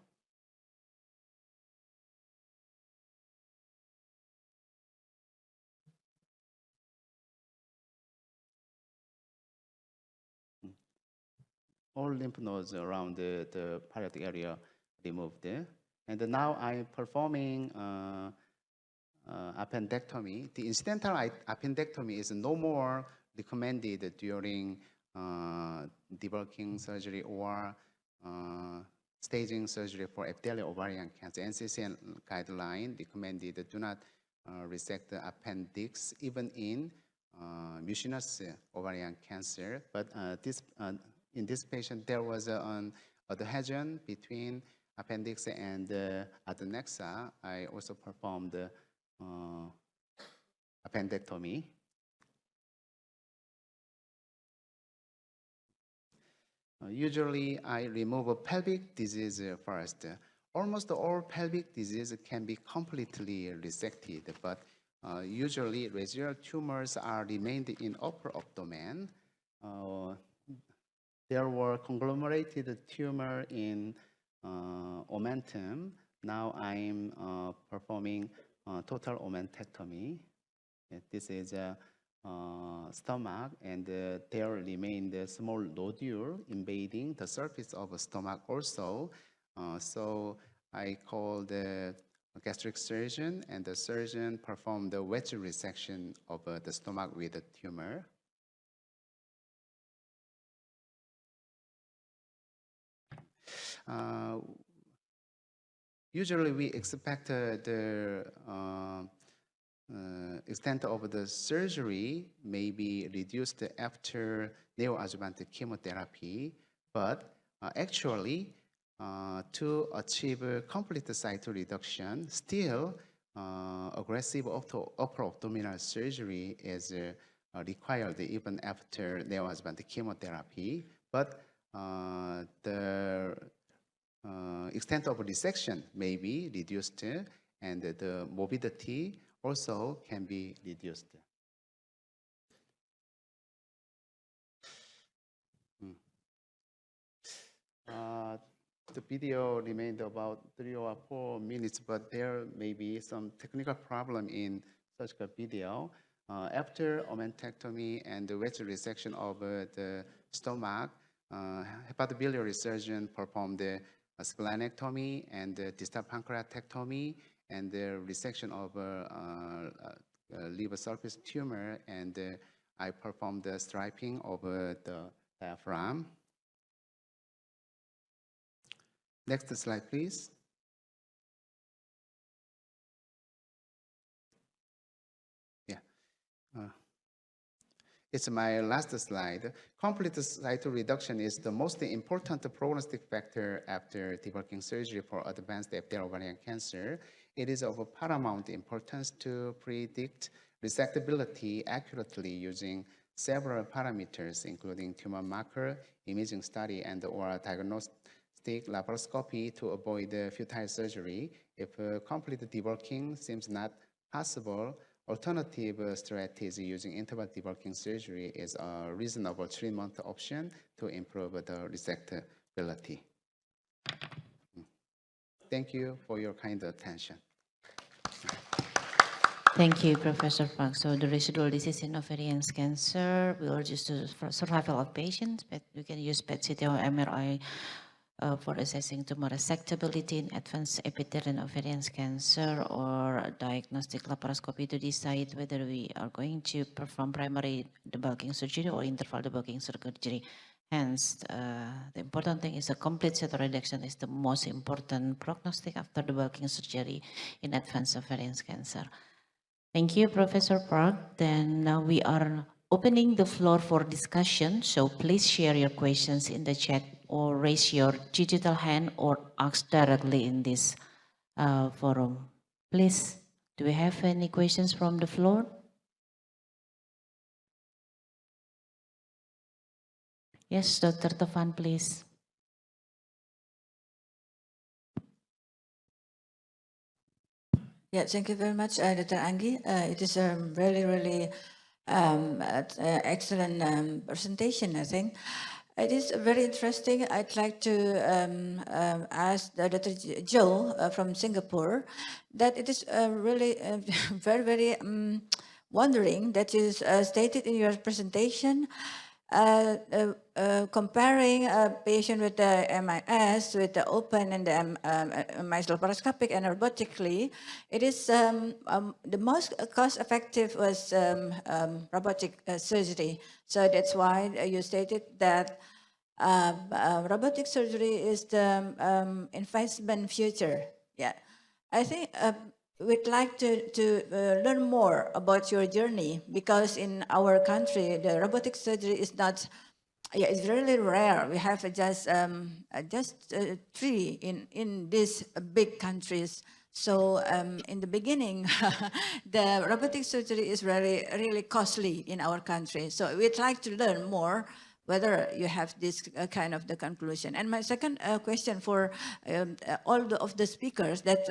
All lymph nodes around the para-aortic area removed. And now I'm performing appendectomy. The incidental appendectomy is no more recommended during debulking surgery or staging surgery for epithelial ovarian cancer. NCCN guideline recommended do not resect the appendix even in mucinous ovarian cancer. But in this patient, there was an adhesion between appendix and adnexa. I also performed appendectomy. Usually, I remove a pelvic disease first. Almost all pelvic disease can be completely resected, but usually residual tumors are remained in upper abdomen. There were conglomerated tumor in omentum. Now I'm performing total omentectomy. This is a stomach, and there remained a small nodule invading the surface of the stomach also. So I called the gastric surgeon, and the surgeon performed the wedge resection of the stomach with the tumor. Usually we expect the extent of the surgery may be reduced after neoadjuvant chemotherapy, but actually to achieve complete cyto reduction, still aggressive upper abdominal surgery is required even after neoadjuvant chemotherapy, but the extent of resection may be reduced, and the morbidity also can be reduced. The video remained about 3 or 4 minutes, but there may be some technical problem in such a video. After omentectomy and the wedge resection of the stomach, hepatobiliary surgeon performed the splenectomy and the distal pancreatectomy and the resection of liver surface tumor, and I performed the striping of the diaphragm. Next slide, please. Yeah. It's my last slide. Complete cyto reduction is the most important prognostic factor after debulking surgery for advanced epithelial ovarian cancer. It is of paramount importance to predict resectability accurately using several parameters, including tumor marker, imaging study, and or diagnostic laparoscopy to avoid futile surgery. If complete debulking seems not possible, alternative strategy using interval debulking surgery is a reasonable treatment option to improve the resectability. Thank you for your kind attention. Thank you, Professor Park. So the residual disease in ovarian cancer, we will just do for survival of patients, but we can use PET-CT or MRI for assessing tumor resectability in advanced epithelial ovarian cancer, or diagnostic laparoscopy to decide whether we are going to perform primary debulking surgery or interval debulking surgery. Hence, the important thing is a complete cyto reduction is the most important prognostic after debulking surgery in advanced ovarian cancer. Thank you, Professor Park. Then now we are opening the floor for discussion. So please share your questions in the chat or raise your digital hand or ask directly in this forum. Please, do we have any questions from the floor? Yes, Dr. Tovan, please. Yeah, thank you very much, Dr. Anggi. It is a really excellent presentation, I think. It is very interesting. I'd like to ask Dr. Joe from Singapore that it is really very wondering that you stated in your presentation comparing a patient with the MIS with the open and the MIS laparoscopic and robotically, it is the most cost-effective was robotic surgery. So that's why you stated that robotic surgery is the investment future. Yeah, I think we'd like to learn more about your journey, because in our country, the robotic surgery is not, it's really rare. We have just 3 in these big countries. So in the beginning, the robotic surgery is really costly in our country. So we'd like to learn more whether you have this kind of the conclusion. And my second question for all of the speakers, that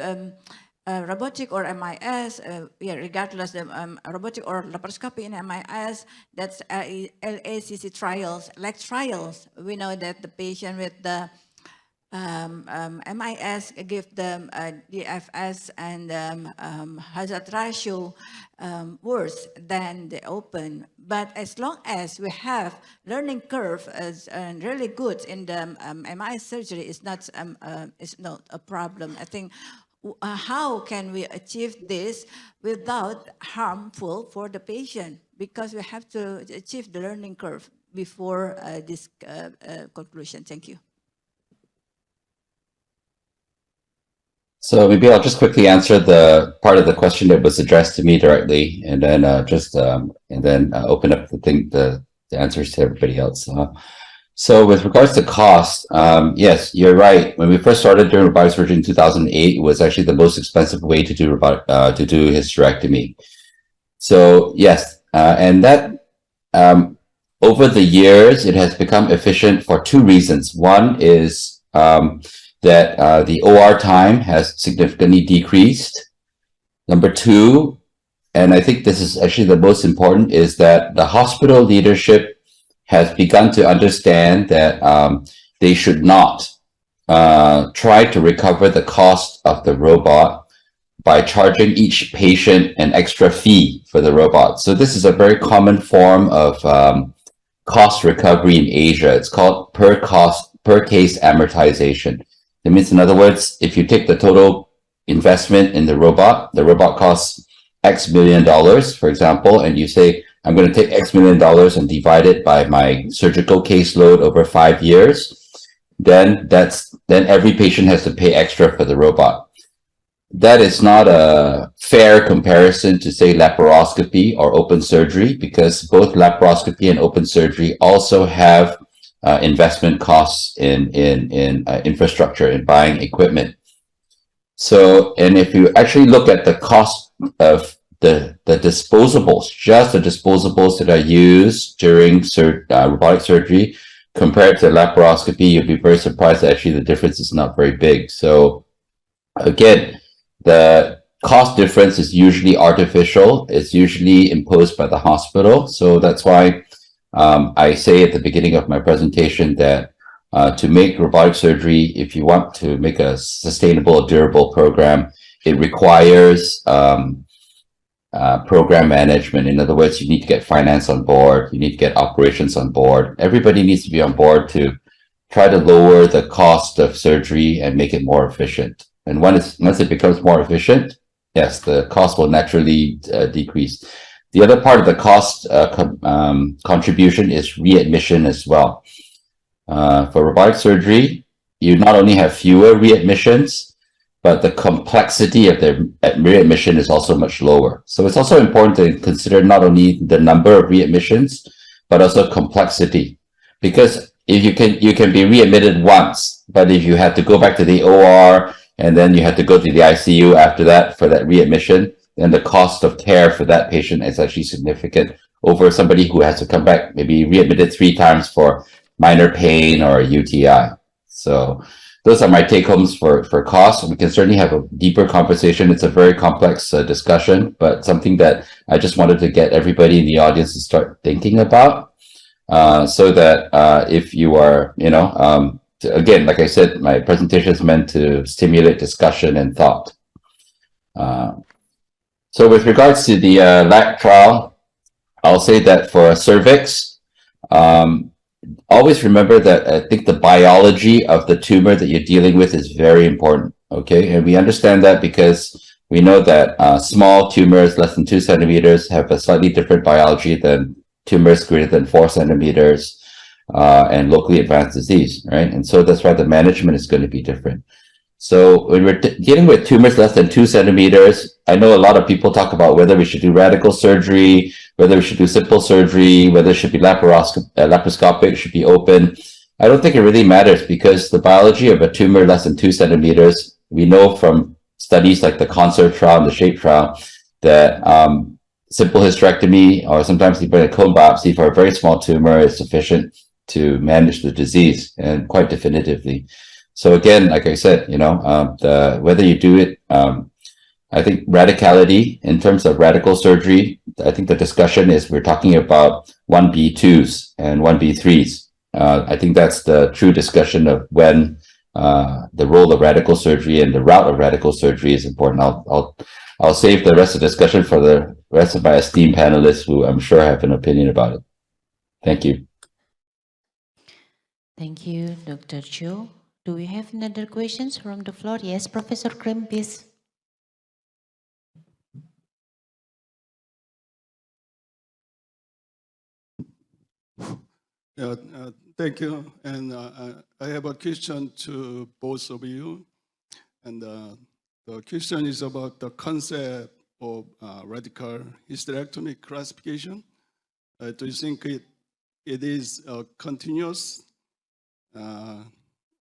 robotic or MIS, regardless the robotic or laparoscopy in MIS, that's LACC trials, like trials. We know that the patient with the MIS give them DFS and hazard ratio worse than the open. But as long as we have learning curve as really good in the MIS surgery, it's not a problem. I think how can we achieve this without harmful for the patient? Because we have to achieve the learning curve before this conclusion. Thank you. So maybe I'll just quickly answer the part of the question that was addressed to me directly, and then open up the answers to everybody else. So with regards to cost, yes, you're right. When we first started doing robotic surgery in 2008, it was actually the most expensive way to do hysterectomy. So yes, and that over the years, it has become efficient for 2 reasons. One is that the OR time has significantly decreased. Number 2, and I think this is actually the most important, is that the hospital leadership has begun to understand that they should not try to recover the cost of the robot by charging each patient an extra fee for the robot. So this is a very common form of cost recovery in Asia. It's called per case amortization. It means, in other words, if you take the total investment in the robot costs X million dollars, for example, and you say, I'm going to take X million dollars and divide it by my surgical caseload over 5 years, then every patient has to pay extra for the robot. That is not a fair comparison to, say, laparoscopy or open surgery, because both laparoscopy and open surgery also have investment costs in infrastructure, in buying equipment. So, and if you actually look at the cost of the disposables, just the disposables that are used during robotic surgery compared to laparoscopy, you'll be very surprised that actually the difference is not very big. So again, the cost difference is usually artificial. It's usually imposed by the hospital. So that's why I say at the beginning of my presentation that to make robotic surgery, if you want to make a sustainable, durable program, it requires program management. In other words, you need to get finance on board, you need to get operations on board. Everybody needs to be on board to try to lower the cost of surgery and make it more efficient. And once it becomes more efficient, yes, the cost will naturally decrease. The other part of the cost contribution is readmission as well. For robotic surgery, you not only have fewer readmissions, but the complexity of the readmission is also much lower. So it's also important to consider not only the number of readmissions, but also complexity. Because if you can be readmitted once, but if you have to go back to the OR and then you have to go to the ICU after that for that readmission, then the cost of care for that patient is actually significant over somebody who has to come back, maybe readmitted 3 times for minor pain or a UTI. So those are my take-homes for costs. We can certainly have a deeper conversation. It's a very complex discussion, but something that I just wanted to get everybody in the audience to start thinking about, so that if you are, again, like I said, my presentation is meant to stimulate discussion and thought. So with regards to the LAC trial, I'll say that for cervix, Always remember that I think the biology of the tumor that you're dealing with is very important. Okay, and we understand that because we know that small tumors less than 2 centimeters have a slightly different biology than tumors greater than 4 centimeters and locally advanced disease, right? And so that's why the management is going to be different. So when we're dealing with tumors less than 2 centimeters, I know a lot of people talk about whether we should do radical surgery, whether we should do simple surgery, whether it should be laparoscopic, should be open. I don't think it really matters because the biology of a tumor less than 2 centimeters, we know from studies like the CONSORT trial and the SHAPE trial that simple hysterectomy or sometimes even a cone biopsy for a very small tumor is sufficient to manage the disease and quite definitively. So again, like I said, whether you do it, I think radicality in terms of radical surgery, I think the discussion is we're talking about 1B2s and 1B3s. I think that's the true discussion of when the role of radical surgery and the route of radical surgery is important. I'll save the rest of the discussion for the rest of my esteemed panelists who I'm sure have an opinion about it. Thank you. Thank you, Dr. Cho. Do we have another questions from the floor? Yes, Professor Krim, please. Yeah, thank you. And I have a question to both of you. And the question is about the concept of radical hysterectomy classification. Do you think it is a continuous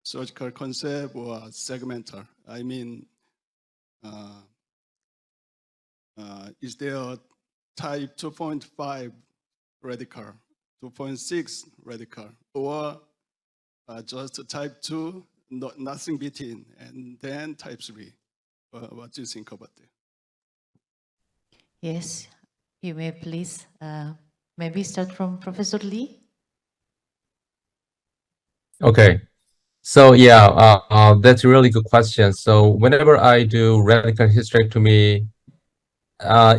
surgical concept or segmental? I mean, is there a type 2.5 radical, 2.6 radical, or just type 2, nothing between, and then type 3? What do you think about that? Yes, you may please maybe start from Professor Lee. Okay. So yeah, that's a really good question. So whenever I do radical hysterectomy,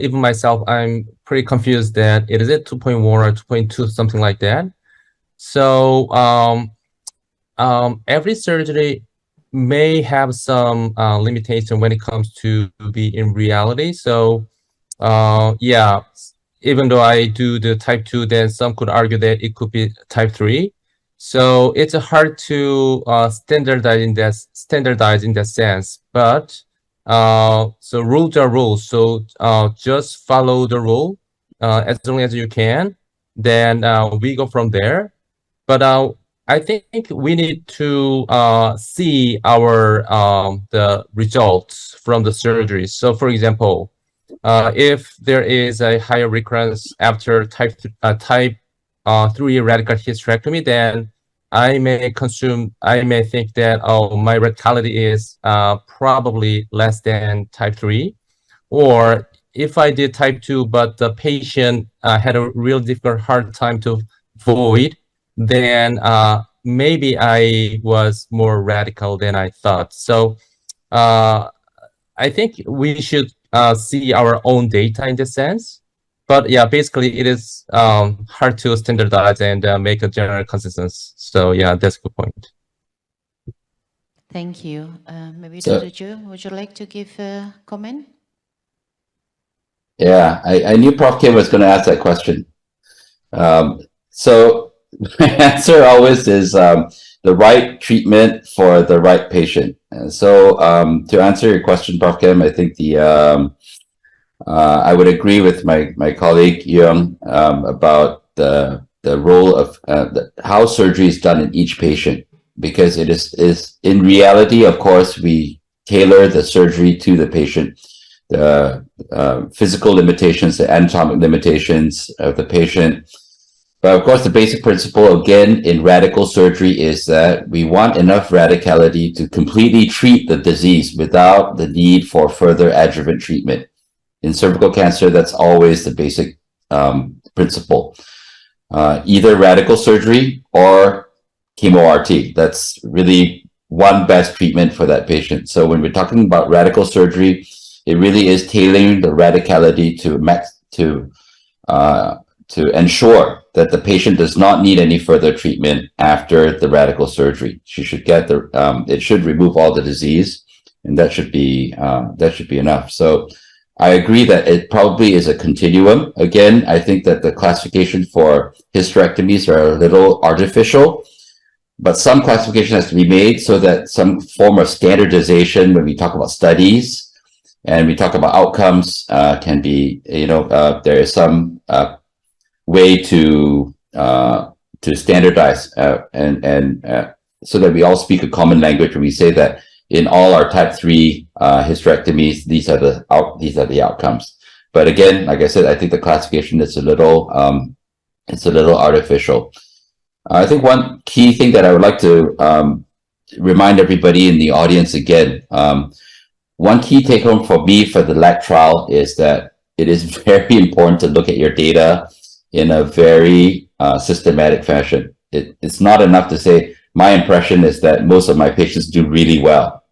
even myself, I'm pretty confused that it is at 2.1 or 2.2, something like that. So every surgery may have some limitation when it comes to be in reality. So yeah, even though I do the type 2, then some could argue that it could be type 3. So it's hard to standardize in that sense. But so rules are rules. So just follow the rule as long as you can. Then we go from there. But I think we need to see our the results from the surgery. So for example, if there is a higher recurrence after type 3 radical hysterectomy, then I may think that, oh, my radicality is probably less than type 3. Or if I did type 2, but the patient had a real difficult hard time to void, then maybe I was more radical than I thought. So I think we should see our own data in this sense. But yeah, basically it is hard to standardize and make a general consensus. So yeah, that's a good point. Thank you. Maybe So- Dr. Cho, would you like to give a comment? Yeah, I knew Prof. Kim was going to ask that question. So my answer always is the right treatment for the right patient. And so to answer your question, Prof. Kim, I think I would agree with my colleague Young about the role of how surgery is done in each patient, because it is in reality, of course, we tailor the surgery to the patient, the physical limitations, the anatomic limitations of the patient. But of course, the basic principle, again, in radical surgery is that we want enough radicality to completely treat the disease without the need for further adjuvant treatment. In cervical cancer, that's always the basic principle. Either radical surgery or chemo-RT. That's really one best treatment for that patient. So when we're talking about radical surgery, it really is tailoring the radicality to ensure that the patient does not need any further treatment after the radical surgery. She should get it should remove all the disease, and that should be enough. So I agree that it probably is a continuum. Again, I think that the classification for hysterectomies are a little artificial, but some classification has to be made so that some form of standardization when we talk about studies and we talk about outcomes can be, there is some way to standardize and so that we all speak a common language when we say that in all our type 3 hysterectomies, these are the outcomes. But again, like I said, I think the classification is a little artificial. I think one key thing that I would like to remind everybody in the audience again, one key take home for me for the LAC trial is that it is very important to look at your data in a very systematic fashion. It's not enough to say, my impression is that most of my patients do really well,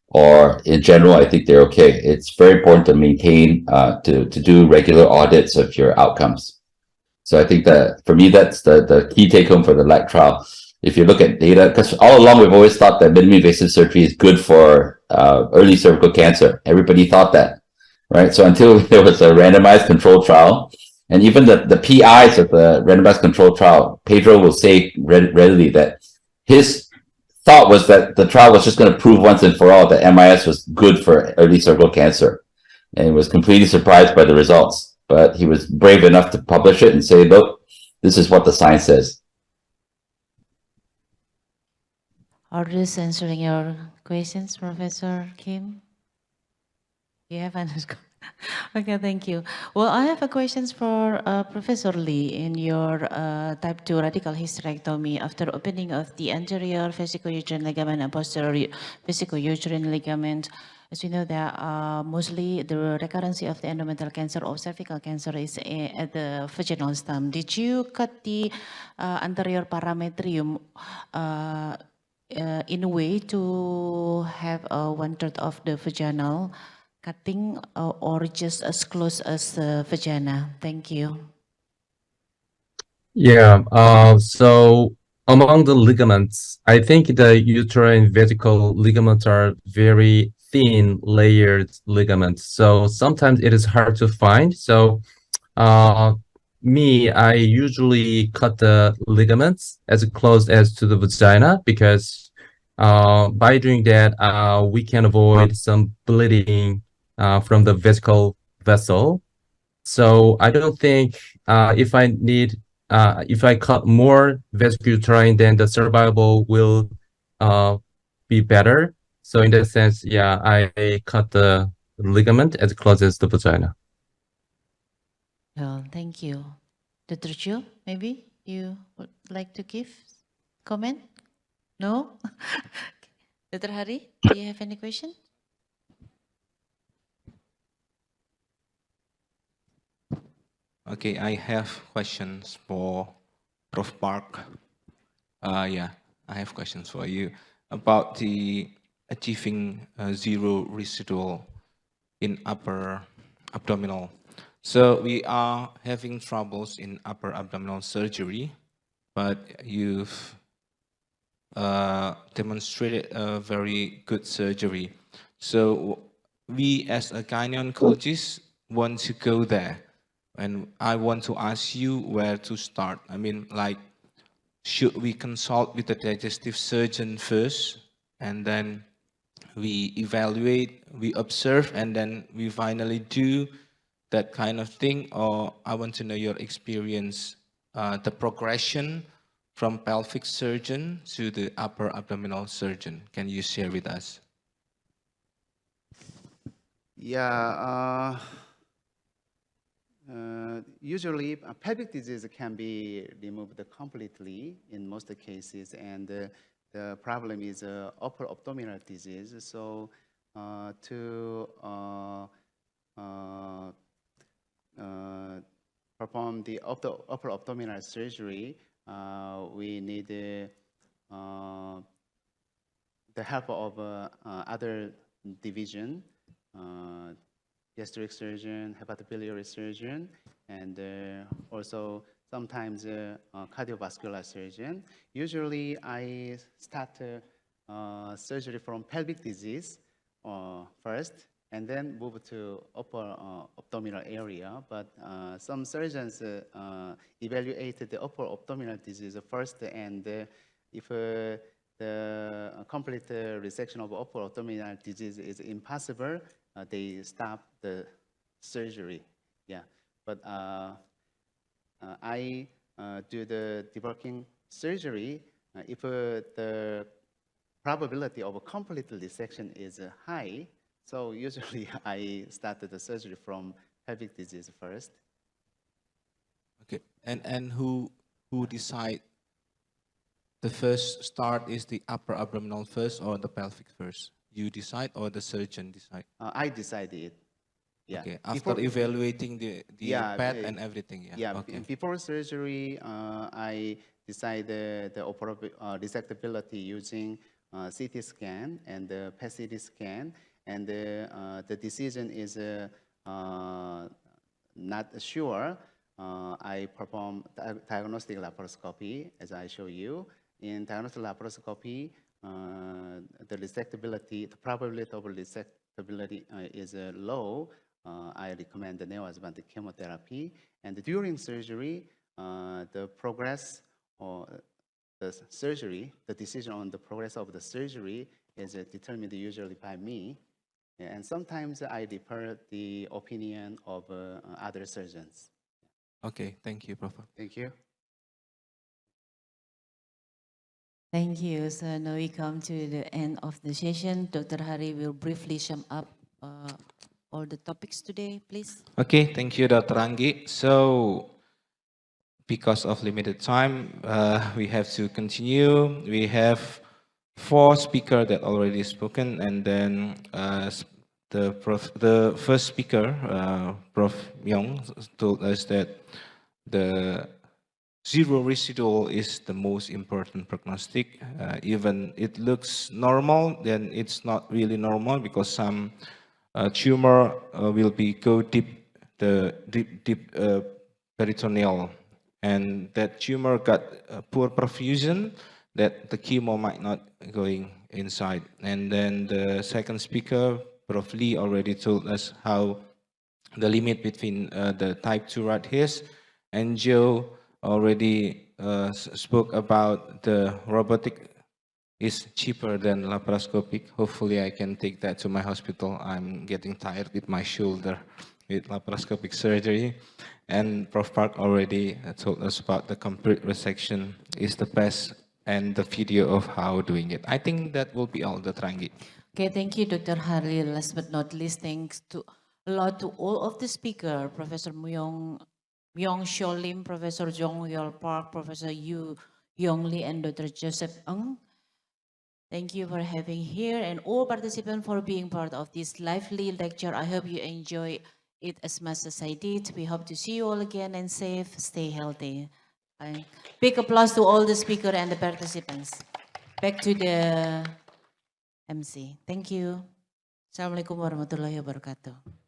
or in general, I think they're okay. It's very important to maintain, to do regular audits of your outcomes. So I think that for me, that's the key take home for the LAC trial. If you look at data, because all along we've always thought that minimally invasive surgery is good for early cervical cancer. Everybody thought that, right? So until there was a randomized controlled trial, and even the PIs of the randomized controlled trial, Pedro will say readily that his thought was that the trial was just going to prove once and for all that MIS was good for early cervical cancer, and he was completely surprised by the results. But he was brave enough to publish it and say, look, this is what the science says. Are this answering your questions, Professor Kim? You have answered. Okay, thank you. Well, I have a questions for Professor Lee. In your type 2 radical hysterectomy, after opening of the anterior vesicouterine ligament and posterior vesicouterine ligament, as we know that mostly the recurrence of the endometrial cancer or cervical cancer is at the vaginal stem. Did you cut the anterior parametrium in a way to have 1/3 of the vaginal cutting or just as close as the vagina? Thank you. Yeah, so among the ligaments, I think the uterine vesical ligaments are very thin layered ligaments. So sometimes it is hard to find. So I usually cut the ligaments as close as to the vagina because by doing that, we can avoid some bleeding from the vesical vessel. So I don't think if I cut more vesicouterine, then the survival will be better. So in that sense, yeah, I cut the ligament as close as the vagina. Well, thank you. Dr. Chu, maybe you would like to give comment? No? Dr. Hari, do you have any question? Okay, I have questions for Prof. Park. Yeah, I have questions for you about the achieving zero residual in upper abdominal. So we are having troubles in upper abdominal surgery, but you've demonstrated a very good surgery. So we as a gynecologist want to go there. And I want to ask you where to start. I mean, like, should we consult with the digestive surgeon first, and then we evaluate, we observe, and then we finally do that kind of thing? Or I want to know your experience, the progression from pelvic surgeon to the upper abdominal surgeon. Can you share with us? Yeah. Usually, pelvic disease can be removed completely in most cases, and the problem is upper abdominal disease. So, to perform the upper abdominal surgery, we need the help of other division. Gastric surgeon, hepatobiliary surgeon, and also sometimes cardiovascular surgeon. Usually, I start surgery from pelvic disease first, and then move to upper abdominal area. But some surgeons evaluate the upper abdominal disease first, and if the complete resection of upper abdominal disease is impossible, they stop the surgery. Yeah, but I do the debulking surgery if the probability of a complete resection is high. So usually I started the surgery from pelvic disease first. Okay, and who decide the first start is the upper abdominal first or the pelvic first? You decide or the surgeon decide? I decided. Yeah. Okay, after evaluating the Yeah, PET and everything, yeah. Yeah, Okay. before surgery, I decided the resectability using CT scan and the PET-CT scan, and the decision is not sure. I perform diagnostic laparoscopy, as I show you. In diagnostic laparoscopy, the resectability, the probability of resectability is low. I recommend the neoadjuvant chemotherapy. And during surgery, the progress or the surgery, the decision on the progress of the surgery is determined usually by me. And sometimes I defer the opinion of other surgeons. Okay, thank you, Prof. Thank you. Thank you. So now we come to the end of the session. Dr. Hari will briefly sum up all the topics today, please. Okay, thank you, Dr. Anggi. So, because of limited time, we have to continue. We have 4 speakers that already spoken, and then the first speaker, Prof. Myong, told us that the zero residual is the most important prognostic. Even it looks normal, then it's not really normal because some tumor will go deep peritoneal, and that tumor got poor perfusion, that the chemo might not going inside. And then the second speaker, Prof. Lee, already told us how the limit between the type 2 Radhis, and Joe already spoke about the robotic is cheaper than laparoscopic. Hopefully I can take that to my hospital. I'm getting tired with my shoulder with laparoscopic surgery. And Prof. Park already told us about the complete resection is the best, and the video of how doing it. I think that will be all, Dr. Anggi. Okay, thank you, Dr. Hari. Last but not least, thanks to a lot to all of the speakers, Professor Myong Sho Lim, Professor Jong Hyol Park, Professor Yu Yong Lee, and Dr. Joseph Ng. Thank you for having here, and all participants for being part of this lively lecture. I hope you enjoy it as much as I did. We hope to see you all again, and safe, stay healthy. And big applause to all the speakers and the participants. Back to the MC. Thank you. Assalamualaikum warahmatullahi wabarakatuh.